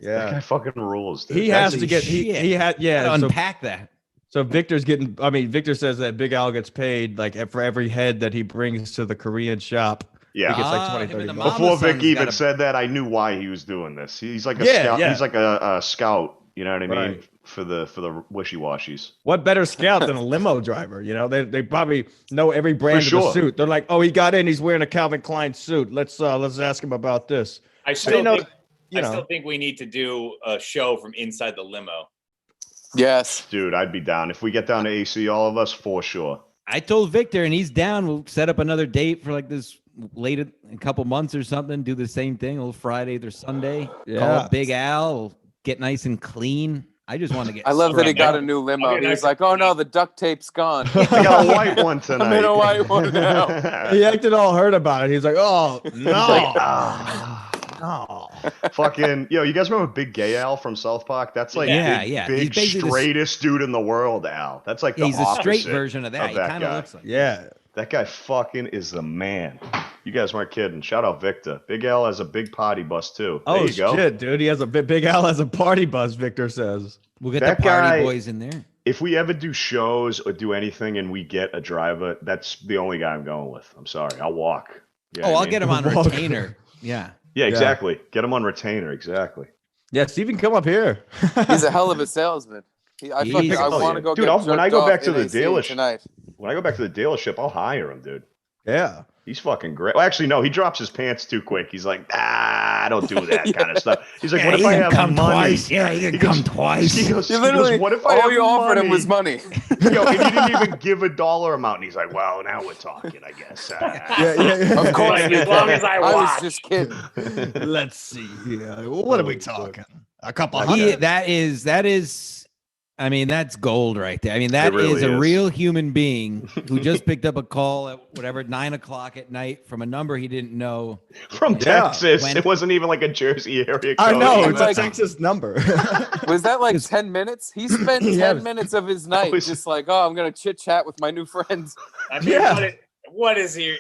That guy fucking rules, dude. He has to get. He had. Yeah. Gotta So, unpack that. so Victor's getting. I mean, Victor says that Big Al gets paid like for every head that he brings to the Korean shop. Yeah. He gets like Ah, 20, him 30 and the bucks. Before Mama Vic son's even gotta- said that, I knew why he was doing this. He's like a Yeah, scout. yeah. He's like a scout. You know what I mean? Right. For the wishy-washies. What better scout than a limo driver? You know, they probably know every brand For of the sure. suit. They're like, oh, he got in. He's wearing a Calvin Klein suit. Let's ask him about this. I I still know. think, You I know. still think we need to do a show from inside the limo. Yes. Dude, I'd be down. If we get down to AC, all of us, for sure. I told Victor, and he's down. We'll set up another date for like this late in a couple months or something. Do the same thing, a little Friday or Sunday. Call Yeah. up Big Al. We'll get nice and clean. I just want to get. I love that he Right, got man. a new limo. Okay, He was nice. like, oh no, the duct tape's gone. I got a white one tonight. I'm in a white one now. He acted all hurt about it. He's like, oh no, Like, ah. no. Fucking you guys remember Big Gay Al from South Park? That's like Yeah, big, yeah. He's big basically the- straightest dude in the world, Al. That's like the He's a straight opposite version of that. He kind of guy. looks like. Yeah. That guy fucking is the man. You guys weren't kidding. Shout out Victor. Big Al has a big potty bus too. There Oh you go. shit, dude. He has a Big Al has a party bus. Victor says. We'll get That the party guy- boys in there. If we ever do shows or do anything and we get a driver, that's the only guy I'm going with. I'm sorry. I'll walk. You know Oh, what I I'll mean? get him on Walk. retainer. Yeah. Yeah, exactly. Get him on retainer. Exactly. Yeah, Steven, come up here. He's a hell of a salesman. I He's- want to go Dude, get when I jerked go off back to in the AC dealership tonight. When I go back to the dealership, I'll hire him, dude. Yeah. He's fucking great. Well, actually, no, he drops his pants too quick. He's like, I don't do that kind of stuff. He's like, what if I have money? Yeah, he can He goes- come twice. He goes, You literally, what if I all have you offered him money? was money. Yo, and he didn't even give a dollar amount. And he's like, well, now we're talking, I guess. Yeah. Of course, As long as I was watch. just kidding. Let's see. Yeah. What are we talking? A couple He, hundred. that is. I mean, that's gold right there. I mean, that It really is a is. real human being who just picked up a call at whatever 9:00 at night from a number he didn't know. From Yeah. Texas. When- It wasn't even like a Jersey area code. I know. It's It's like- a Texas number. Was that like 10 minutes? He spent 10 Yeah. minutes of his night was- just like, oh, I'm going to chit chat with my new friends. I mean, Yeah. what does he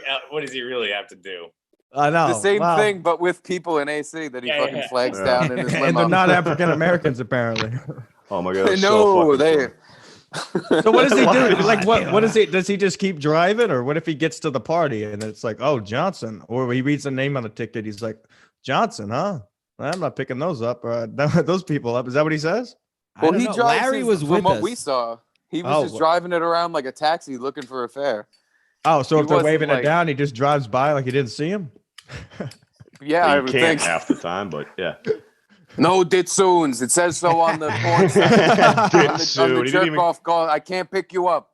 really have to do? I know. The same Wow. thing, but with people in AC that he Yeah, fucking yeah. flags Yeah. down in his And limo. they're not African Americans, apparently. Oh my god. that's No, so fucking they. funny. So what does he do? Why? Like what is he? Does he just keep driving, or what if he gets to the party and it's like, oh, Johnson, or he reads the name on the ticket? He's like, Johnson, huh? I'm not picking those up. Those people up. Is that what he says? I Well, don't he know. drives Larry his- was from with what us. we saw. He was Oh, just well- driving it around like a taxi looking for a fare. Oh, so He if they're wasn't waving it like- down, he just drives by like he didn't see him. Yeah, I You would can't think. half the time, but yeah. No ditsoons. It says so on the porn site. on Ditsoon. the He didn't jerk even- off call. I can't pick you up.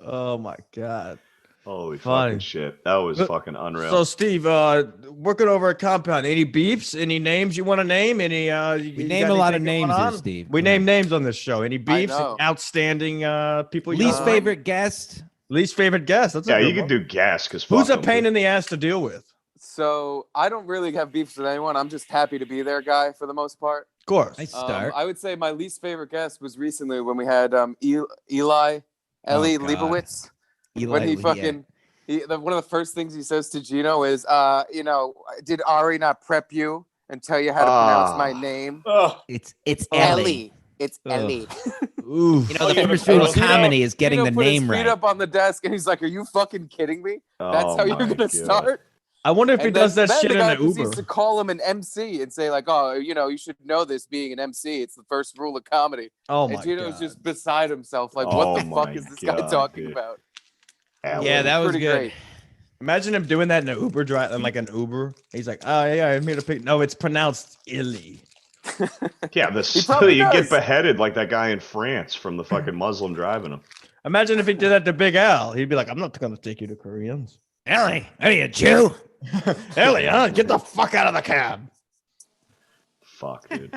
Oh my god. Holy Funny. fucking shit. That was But- fucking unreal. So Steve, working over a compound. Any beefs? Any names you want to name? Any? We name a lot of names here, Steve. We Yeah. name names on this show. Any beefs? know. Outstanding people. you Least know? favorite guest. Least favorite guest. That's a yeah, good you can one. do gas because Who's a pain in the ass to deal with? So I don't really have beefs with anyone. I'm just happy to be there, guy, for the most part. Of course. Nice start. I would say my least favorite guest was recently when we had Eli God. Leibowitz. When he fucking one of the first things he says to Gino is, did Ari not prep you and tell you how to pronounce my name? Oh, It's Ellie. Ellie. It's Ugh. Ellie. Ooh. You know, the yeah, first but rule of Gino- comedy is getting Gino the put his name feet right. up on the desk and he's like, "Are you fucking kidding me? That's Oh how you're my gonna God. start?" I wonder if he does that shit the in guy an Uber. proceeds to call him an MC and say like, "Oh, you should know this being an MC. It's the first rule of comedy." Oh my And Gino's God. just beside himself, like, "What the fuck is this guy talking about?" Yeah, that was pretty good. Great. Imagine him doing that in an Uber drive, in like an Uber. He's like, "Oh yeah, I'm here to pick." No, it's pronounced illy. Yeah, you get beheaded like that guy in France from the fucking Muslim driving him. Imagine if he did that to Big Al. He'd be like, "I'm not going to take you to Koreans." Ellie, are you a Jew? Ellie, get the fuck out of the cab. Fuck, dude.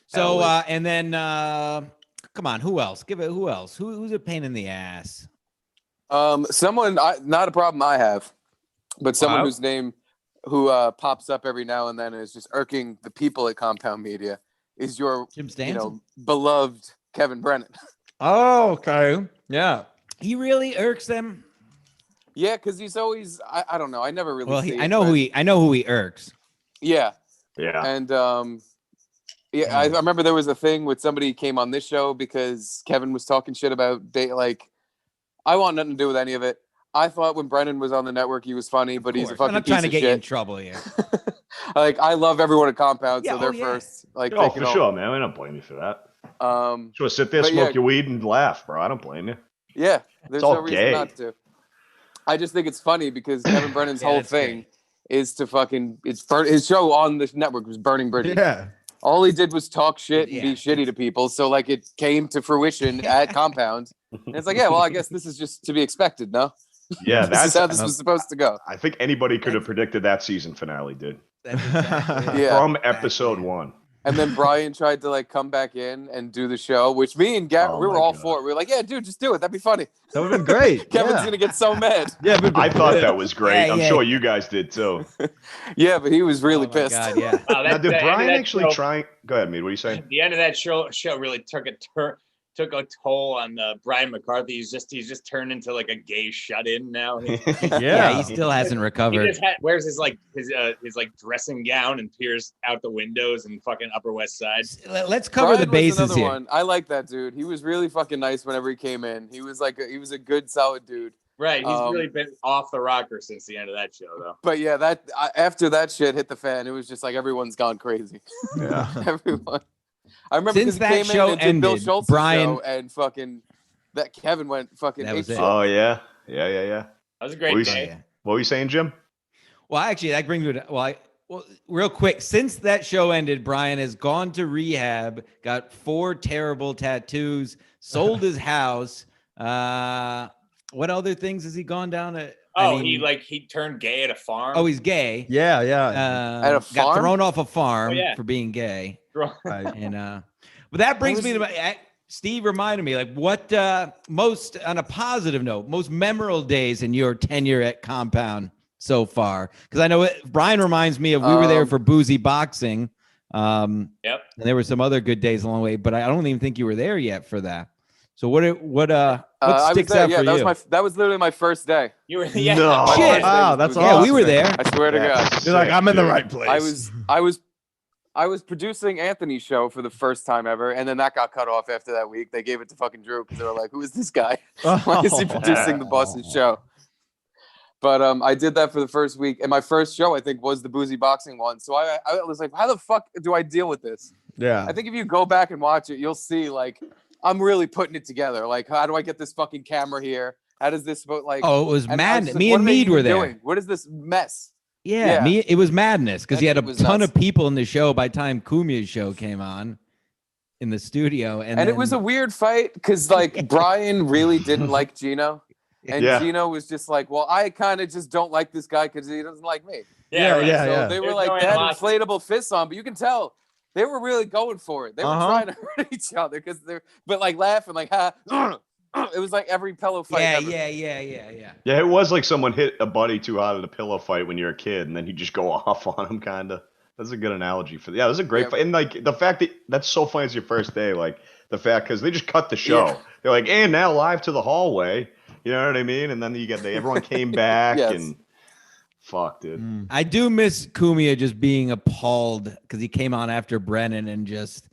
So, and then, come on, who else? Who else? Who's a pain in the ass? Someone, not a problem I have, but someone whose name who pops up every now and then and is just irking the people at Compound Media is your beloved Kevin Brennan. Oh, okay. Yeah. He really irks them. Yeah, because he's always I don't know. I never really see I know who he irks. Yeah. Yeah. And I remember there was a thing with somebody came on this show because Kevin was talking shit about I want nothing to do with any of it. I thought when Brennan was on the network, he was funny, but he's a fucking piece of shit. I'm not trying to get you in trouble here. I love everyone at Compound, so they're first. For sure, man. We don't blame you for that. Sure, sit there, smoke your weed, and laugh, bro. I don't blame you. Yeah, there's no reason not to. I just think it's funny because Kevin Brennan's whole thing is to his show on this network was Burning Bridges. Yeah. All he did was talk shit and be shitty to people. So it came to fruition at Compound. And it's like, yeah, well, I guess this is just to be expected, no? Yeah, that's how this was supposed to go. I think anybody could have predicted that season finale, dude. Exactly From episode 1. And then Brian tried to come back in and do the show, which me and Garrett, we were all for it. We were like, yeah, dude, just do it. That'd be funny. That would have been great. Kevin's going to get so mad. Yeah, I thought that was great. I'm sure you guys did too. Yeah, but he was really pissed. God, yeah. Now, did Brian actually try? Go ahead, Mead. What are you saying? The end of that show really took a toll on Brian McCarthy. He's just turned into a gay shut-in now. Yeah, he still hasn't recovered. He wears his dressing gown and peers out the windows in fucking Upper West Side. Let's cover the bases here. One. I like that dude. He was really fucking nice whenever he came in. He was he was a good, solid dude. Right. He's really been off the rocker since the end of that show, though. But yeah, after that shit hit the fan, it was just everyone's gone crazy. Yeah. Everyone. I remember since that show ended, Bill Schultz's Brian show and fucking that Kevin went fucking. That was it. Oh yeah. That was a great day. What were you saying, Jim? Well, actually, that brings me to well, real quick. Since that show ended, Brian has gone to rehab, got 4 terrible tattoos, sold his house. What other things has he gone down to? He turned gay at a farm. Oh, he's gay. Yeah. At a farm? Got thrown off a farm for being gay. Right. And but that brings me to Steve reminded me what most on a positive note, most memorable days in your tenure at Compound so far, because I know Brian reminds me of we were there for Boozy Boxing. Yep. And there were some other good days along the way, but I don't even think you were there yet for that. So what sticks out for you? That was literally my first day. You were No. Shit. Wow, that's awesome. Yeah, we were there. I swear to God. You're like, I'm in the right place. I was producing Anthony's show for the first time ever, and then that got cut off after that week. They gave it to fucking Drew because they were like, "Who is this guy? Why is he producing the Boston show?" But I did that for the first week, and my first show I think was the Boozy Boxing one. So I was like, "How the fuck do I deal with this?" Yeah. I think if you go back and watch it, you'll see I'm really putting it together. How do I get this fucking camera here? How does this Oh, it was madness. Me and Mead were there. Doing? What is this mess? Yeah, it was madness because he had a ton of people in the show by the time Kumia's show came on in the studio. And it was a weird fight because Brian really didn't like Gino. And Gino was just well, I kind of just don't like this guy because he doesn't like me. Yeah. They were they had inflatable fists on, but you can tell they were really going for it. They were trying to hurt each other because laughing ha. It was every pillow fight. Yeah. Yeah, it was someone hit a buddy too hard at a pillow fight when you're a kid, and then you just go off on him, kind of. That's a good analogy for that. Yeah, it was a great fight. And the fact that's so funny as your first day, the fact because they just cut the show. Yeah. They're and now live to the hallway. You know what I mean? And then everyone came back and fuck, dude. I do miss Kumia just being appalled because he came on after Brennan and just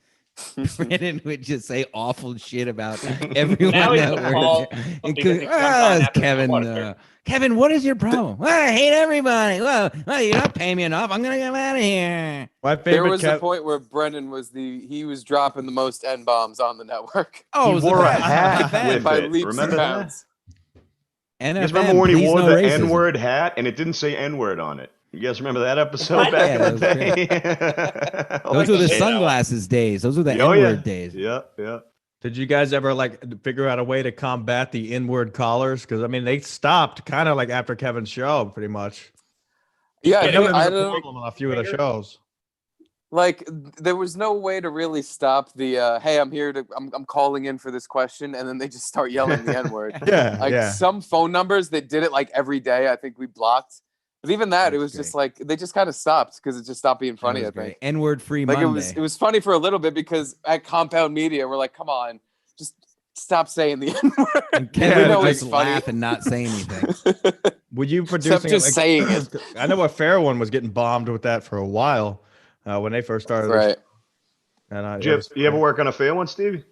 Brandon would just say awful shit about everyone Now he's that gonna works call here. because he comes on after Kevin. Kevin, what is your problem? Well, I hate everybody. Well, you're not paying me enough. I'm gonna get out of here. My favorite. There was a point where Brendan was he was dropping the most N-bombs on the network. Oh, he wore a hat with by it. leaps and Remember that? bounds. You guys remember when he wore the N-word hat and it didn't say N-word on it? You guys remember that episode back in the day? Those were the sunglasses days. Those were the N-word days. Yeah, yeah. Did you guys ever figure out a way to combat the N-word callers? Because I mean, they stopped kind of like after Kevin's show, pretty much. Yeah, I don't problem on a few of the shows. Like there was no way to really stop the hey, I'm calling in for this question, and then they just start yelling the N-word. Some phone numbers that did it like every day, I think we blocked. But even that, it was just like they just kind of stopped because it just stopped being funny. I think N-word free Monday. It was funny for a little bit because at Compound Media we're like, come on, just stop saying the N-word. And Kevin would just laugh and not say anything. Would you produce just saying it? I know a fair one was getting bombed with that for a while when they first started. Right. And you ever work on a fair one, Stevie?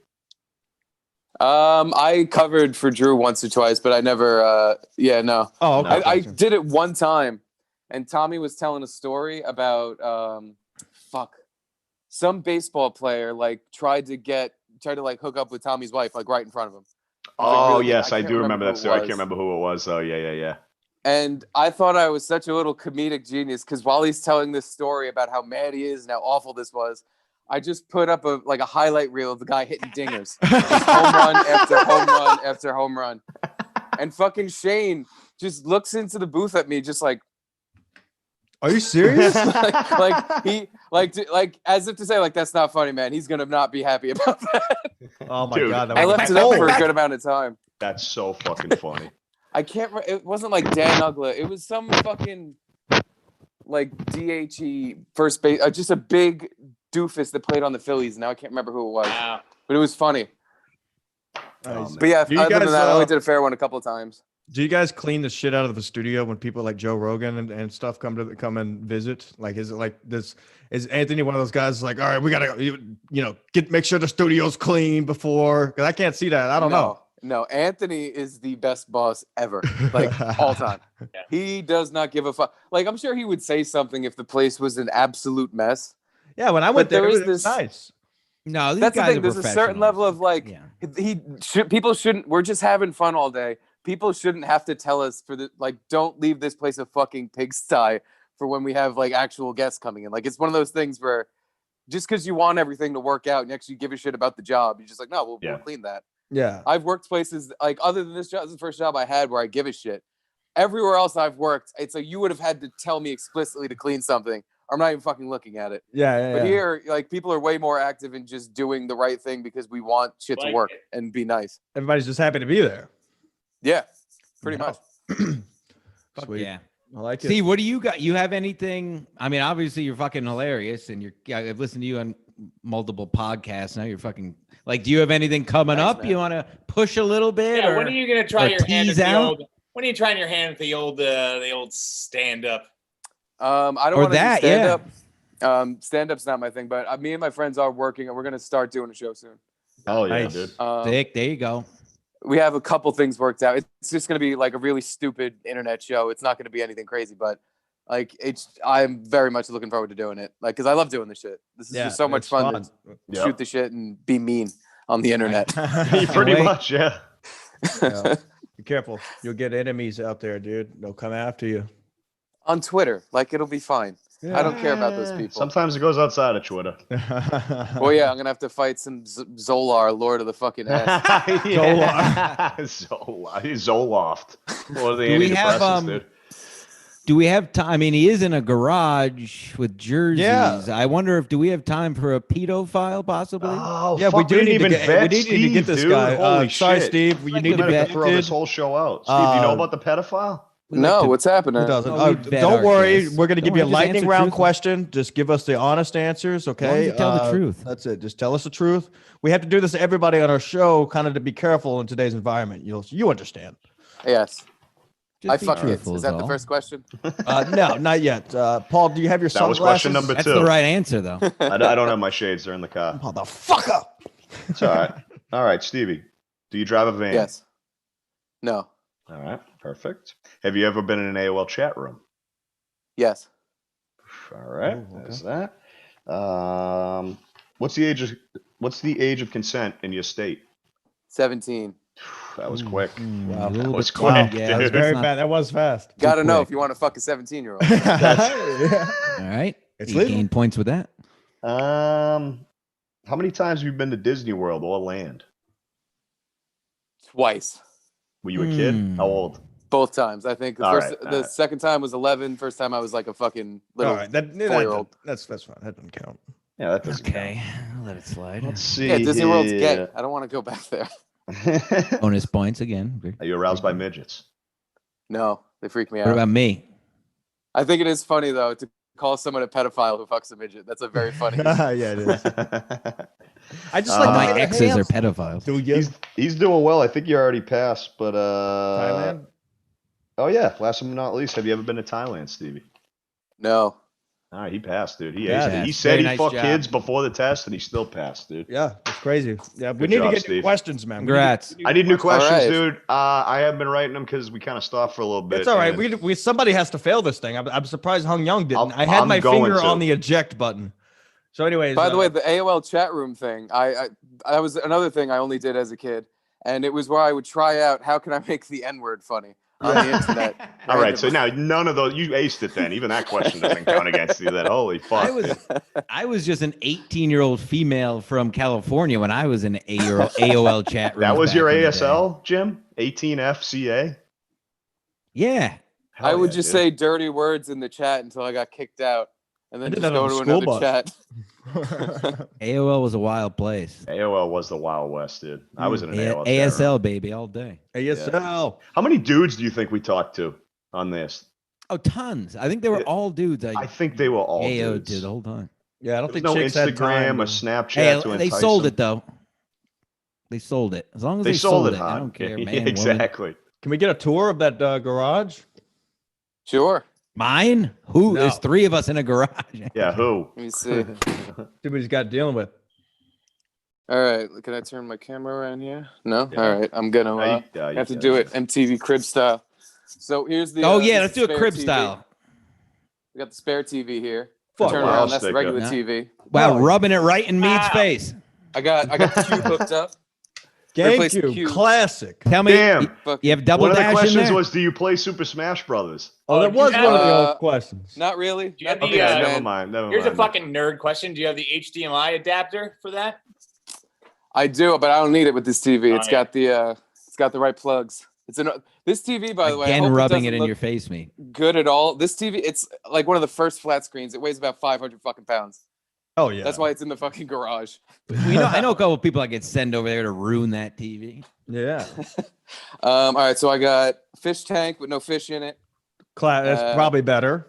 I covered for Drew once or twice, but I never. No. Oh, okay. I did it one time, and Tommy was telling a story about some baseball player tried to hook up with Tommy's wife right in front of him. Oh yes, I do remember that story. I can't remember who it was though. Yeah. And I thought I was such a little comedic genius because while he's telling this story about how mad he is and how awful this was, I just put up a highlight reel of the guy hitting dingers, home run after home run after home run, and fucking Shane just looks into the booth at me just like, "Are you serious?" like as if to say that's not funny, man. He's gonna not be happy about that. Oh my god! I left it up for a good amount of time. That's so fucking funny. I can't. It wasn't like Dan Ugla. It was some fucking DHE first base, just a big doofus that played on the Phillies. Now I can't remember who it was, but it was funny. But yeah, other than that, I only did a fair one a couple of times. Do you guys clean the shit out of the studio when people like Joe Rogan and stuff come and visit? Like, is it like this? Is Anthony one of those guys like, all right, we gotta make sure the studio's clean before? Because I can't see that. I don't know. No, Anthony is the best boss ever, all time. Yeah. He does not give a fuck. I'm sure he would say something if the place was an absolute mess. Yeah, when I went there, it was nice. No, that's the thing. There's a certain level of people shouldn't. We're just having fun all day. People shouldn't have to tell us don't leave this place a fucking pigsty for when we have actual guests coming in. It's one of those things where just because you want everything to work out and actually give a shit about the job, you're just no, we'll clean that. Yeah, I've worked places other than this job. This is the first job I had where I give a shit. Everywhere else I've worked, it's you would have had to tell me explicitly to clean something. I'm not even fucking looking at it. But here, people are way more active in just doing the right thing because we want shit to work and be nice. Everybody's just happy to be there. Yeah, pretty much. Sweet. Yeah. I like it. Steve, what do you got? You have anything? I mean, obviously you're fucking hilarious and I've listened to you on multiple podcasts. Now you're fucking do you have anything coming up? Man. You want to push a little bit? Yeah. When are you going to try your hand at the old? When are you trying your hand at the old stand up? I don't want to do stand up. Stand up's not my thing, but me and my friends are working and we're going to start doing a show soon. Oh yeah, dude. Dick, there you go. We have a couple things worked out. It's just going to be a really stupid internet show. It's not going to be anything crazy, but I'm very much looking forward to doing it. Because I love doing this shit. This is just so much fun to shoot the shit and be mean on the internet. Pretty much, yeah. Be careful. You'll get enemies out there, dude. They'll come after you. On Twitter. It'll be fine. Yeah. I don't care about those people. Sometimes it goes outside of Twitter. Well, yeah, I'm going to have to fight some Zolar, Lord of the fucking ass. Zoloft. Or the antidepressants, dude. Do we have time? I mean, he is in a garage with jerseys. Yeah. I wonder do we have time for a pedophile possibly? Oh, yeah, we do need to get this guy. Holy sorry, shit. Steve. You need to throw this whole show out. Steve, do you know about the pedophile? No, what's happening? Don't worry. We're going to give you a lightning round question. Just give us the honest answers, okay? Tell the truth. That's it. Just tell us the truth. We have to do this to everybody on our show, kind of to be careful in today's environment. You understand. Yes. Just I be fuck kids. truthful. Is that the first question? No, not yet. Paul, do you have your That was sunglasses? question number That's 2. the right answer, though. I don't have my shades. They're in the car. Motherfucker. It's all right. All right, Stevie. Do you drive a van? Yes. No. All right, perfect. Have you ever been in an AOL chat room? Yes. All right, Ooh, okay. there's that. What's the age of consent in your state? 17. That was quick. Wow. That was quick. Wow. Yeah, that was dude. very not- bad. That was fast. Gotta know quick. if you want to fuck a 17-year-old. Yeah. All right. It's you legal. gain points with that. How many times have you been to Disney World or Land? Twice. Were you a kid? How old? Both times. I think All right, the second time was 11. First time I was like a fucking little All right, that 4-year-old. that's fine. That doesn't count. Yeah, that doesn't Okay. I'll let it slide. Let's see. Yeah, Disney World's here. gay. I don't want to go back there. Bonus points again. Are you aroused by midgets? No, they freak me What out. about me? I think it is funny though to call someone a pedophile who fucks a midget. That's a very funny. Yeah, it is. I just All like my the exes are hands. pedophiles. Do you? He's doing well. I think you already passed, but Thailand? Oh yeah, last but not least, have you ever been to Thailand, Stevie? No. All right, he passed, dude. He Yeah, aced it. He that's said very he nice fucked job. kids before the test, and he still passed, dude. Yeah, it's crazy. Yeah, we Good need job, to get new Steve. questions, man. Congrats. I need new questions, right. dude. I have been writing them because we kind of stopped for a little bit. It's all right. and We somebody has to fail this thing. I'm surprised Hung Young didn't. I had I'm my going finger to. on the eject button. So, anyways, By the way, the AOL chat room thing, I was another thing I only did as a kid, and it was where I would try out how can I make the N-word funny on the internet. All right, so now none of those you aced it then. Even that question doesn't count against you. Then holy fuck. I was just an 18-year-old female from California when I was in AOL chat room. That was your ASL, Jim? 18FCA? Yeah. Hell I would yeah, just dude. say dirty words in the chat until I got kicked out, and then I did just that on go the to school another bus. chat. AOL was a wild place. AOL was the Wild West, dude. I was in an AOL. chat ASL, room. baby, all day. ASL. How many dudes do you think we talked to on this? Oh, tons. I think they were all dudes. I think they were all AO dudes. to the whole time. Yeah, I don't There's think no chicks had time Instagram or to- Snapchat Hey, to they entice sold them. it though. They sold it. As long as They sold it, I hon. don't care, man. Yeah, woman. exactly. Can we get a tour of that garage? Sure. Mine? Who? No. There's 3 of us in a garage. Yeah, who? Let me see. See what he's got dealing with. All right, can I turn my camera around here? No. Yeah. All right, I'm gonna You have to can. do it MTV crib style. So here's the. Oh this yeah, is let's do a spare crib TV. style. We got the spare TV here. Fuck, Turn wow, around. That's the sticker. regular Yeah. TV. Wow, Oh, rubbing it right in Mead's face. I got the cube hooked up. Replace the GameCube, cube. classic. Tell me, Damn. you have double One of the dash in questions there? was, do you play Super Smash Brothers? Oh, that do you was have- one of the old questions. Not really. Do you have Not the, really, Okay, uh, never man. mind. Never Here's a mind. fucking nerd question. Do you have the HDMI adapter for that? I do, but I don't need it with this TV. Oh, It's yeah. got the right plugs. This TV, by the way, I Again, hope rubbing it it doesn't in look your face, me. good at all. This TV, it's like one of the first flat screens. It weighs about 500 fucking pounds. Oh yeah, That's why it's in the fucking garage. I know a couple of people I could send over there to ruin that TV. Yeah, All right, so I got fish tank with no fish in it. that's probably better.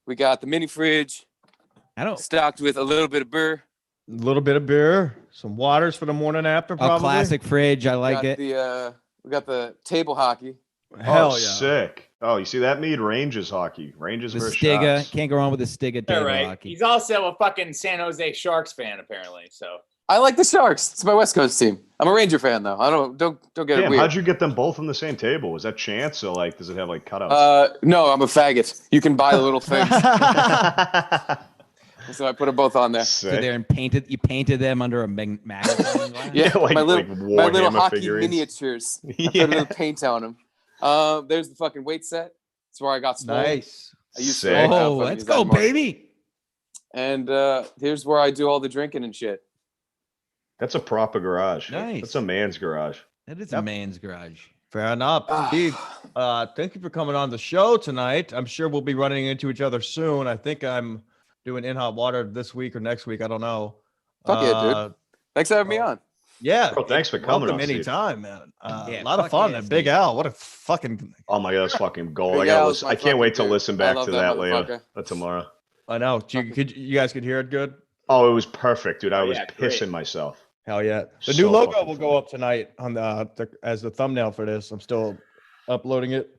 We got the mini fridge I don't. stocked with a little bit of burr. A little bit of beer, some waters for the morning after. Probably A classic fridge. I like got it. We got the table hockey. Hell Oh, yeah. sick. Oh, you see that, Mead? Rangers hockey. Rangers The versus Stiga. Sharks. Can't go wrong with the Stiga All table right. hockey. He's also a fucking San Jose Sharks fan, apparently. So I like the Sharks. It's my West Coast team. I'm a Ranger fan though. I don't get it Damn, weird. how'd you get them both on the same table? Was that chance or like does it have like cutouts? No, I'm a faggot. You can buy the little things. So I put them both on there. So Sick. they're you painted them under a magnifying glass. Yeah, like my little Warhammer hockey figurines. miniatures. I Yeah. put a little paint on them. There's the fucking weight set. That's where I got swole. Nice. I used Sick. to. I don't Oh, fucking let's use that go, anymore. baby. And here's where I do all the drinking and shit. That's a proper garage. Nice. That's a man's garage. That is a man's garage. Fair enough. Steve, thank you for coming on the show tonight. I'm sure we'll be running into each other soon. I think I'm doing In Hot Water this week or next week. I don't know. Fuck yeah, dude. Thanks for having me on. Yeah. Bro, thanks for coming Welcome on, Steve. anytime, man. Yeah, A lot of fuck fun. yeah, And Big Steve. Al, what a fucking. Oh my god, that's fucking gold. Big I gotta Al's listen. my I can't wait to fucking dude. listen I back love to that that later. motherfucker. Tomorrow. I know. You guys could hear it good? Oh, it was perfect, dude. I Oh, was yeah, great. pissing myself. Hell yeah. The So new logo fucking will fun. go up tonight on as the thumbnail for this. I'm still uploading it.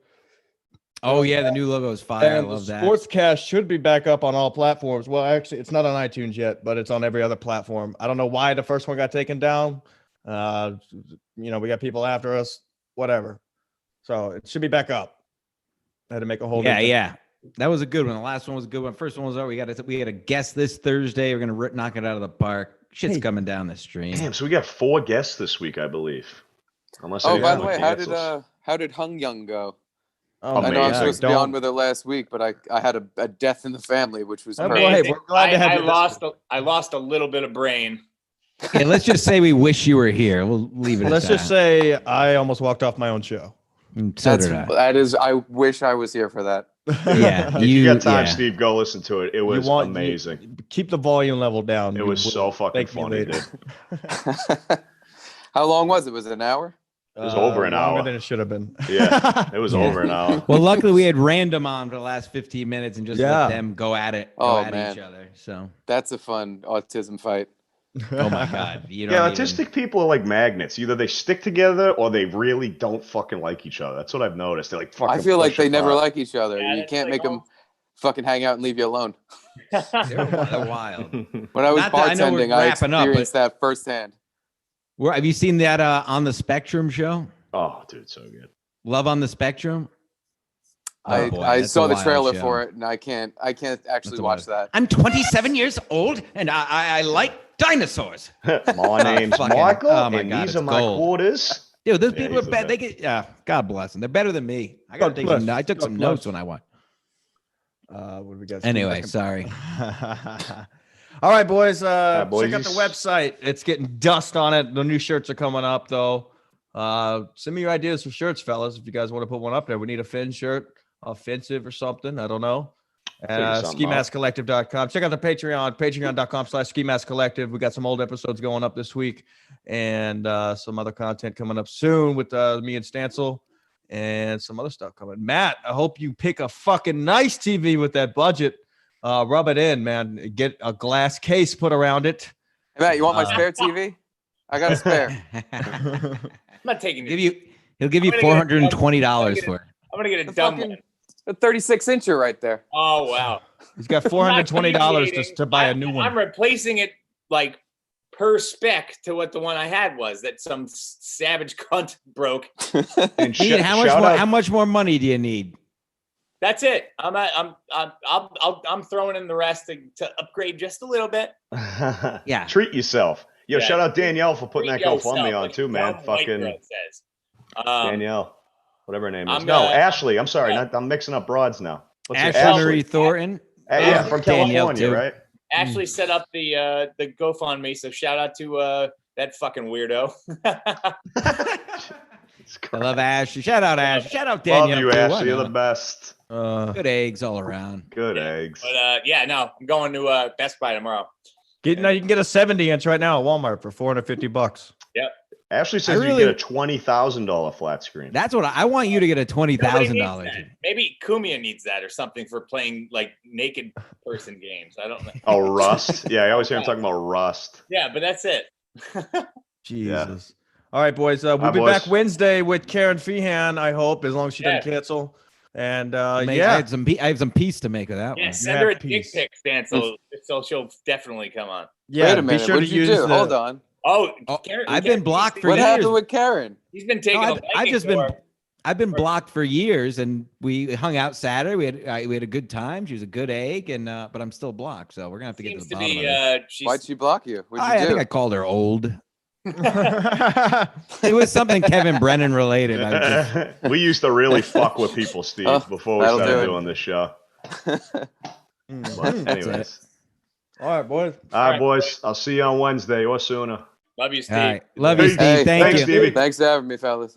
Oh yeah, the new logo is fire. I And love the that. Sportscast should be back up on all platforms. Well, actually, it's not on iTunes yet, but it's on every other platform. I don't know why the first one got taken down. We got people after us, whatever. So it should be back up. I had to make a whole Yeah. That was a good one. The last one was a good one. First one was we had a guest this Thursday. We're gonna knock it out of the park. Shit's coming down the stream. Damn, so we got 4 guests this week, I believe. By the way, how did Hung Young go? I know I'm supposed to be on with her last week, but I had a death in the family, which was amazing. We're glad to have you. I lost a little bit of brain. Okay, let's just say we wish you were here. We'll leave it. Let's just say I almost walked off my own show. So did I. That is, I wish I was here for that. Yeah, you got time, Steve. Go listen to it. It was amazing. Keep the volume level down. It was so fucking funny, dude. How long was it? Was it an hour? It was over an hour. Longer than it should have been. Yeah, it was over an hour. Well, luckily we had random on for the last 15 minutes and just let them go at it, each other. So that's a fun autism fight. Oh my god! Autistic people are like magnets. Either they stick together or they really don't fucking like each other. That's what I've noticed. They're like fucking. I feel like they never like each other. You can't make them fucking hang out and leave you alone. They're wild. When I was bartending, I experienced that firsthand. Have you seen that On the Spectrum show? Oh, dude, so good. Love on the Spectrum. I saw the trailer for it, and I can't actually watch that. I'm 27 years old, and I like dinosaurs. My name's Michael, and these are my quarters. Dude, those people are bad. They get God bless them. They're better than me. I took some notes when I watched. What do we got? Anyway, sorry. All right, boys. Check out the website. It's getting dust on it. The new shirts are coming up, though. Send me your ideas for shirts, fellas. If you guys want to put one up there, we need a Finn shirt, offensive or something. I don't know. SkiMaskCollective.com. Check out the Patreon, patreon.com/SkiMaskCollective. We got some old episodes going up this week and some other content coming up soon with me and Stancil and some other stuff coming. Matt, I hope you pick a fucking nice TV with that budget. Rub it in, man. Get a glass case put around it. Hey, Matt, you want my spare TV? I got a spare. I'm not taking it. He'll give you $420 for it. I'm gonna get a dumb one. A 36-incher right there. Oh wow. He's got $420 just to buy a new one. I'm replacing it like per spec to what the one I had was that some savage cunt broke. And how much more money do you need? That's it. I'm throwing in the rest to upgrade just a little bit. Yeah. Treat yourself. Yo, shout out Danielle for putting that GoFundMe on too, man. Fucking Danielle. Whatever her name is. Ashley. I'm sorry. I'm mixing up broads now. Ashley Thornton. From California, right? Ashley set up the GoFundMe, so shout out to that fucking weirdo. I love Ashley. Shout out Ashley. Shout out Danielle. Love you, Ashley. You're the best. Good eggs all around. Good eggs. But I'm going to Best Buy tomorrow. You can get a 70-inch right now at Walmart for $450. Yep. Ashley says you get a $20,000 flat screen. That's what I want you to get a $20,000. Maybe Kumia needs that or something for playing like naked person games. I don't know. Oh, Rust. Yeah, I always hear him talking about Rust. Yeah, but that's it. Jesus. All right, boys. We'll be back Wednesday with Karen Feehan, I hope, as long as she doesn't cancel. And I have some peace to make of that one. Send her a dick pic, Stancil, so she'll definitely come on. Yeah, wait a minute. What did you do? Hold on. Karen, I've been blocked for years. What happened with Karen? He's been taking. I've been blocked for years, and we hung out Saturday. We had a good time. She was a good egg, and but I'm still blocked. So we're gonna have to get to the bottom of it. Why'd she block you? I think I called her old. It was something Kevin Brennan related. We used to really fuck with people, Steve, before we started doing this show. But anyways. All right, boys. All right, boys. I'll see you on Wednesday or sooner. Love you, Steve. Love you, Steve. Thank you. Stevie. Thanks for having me, fellas.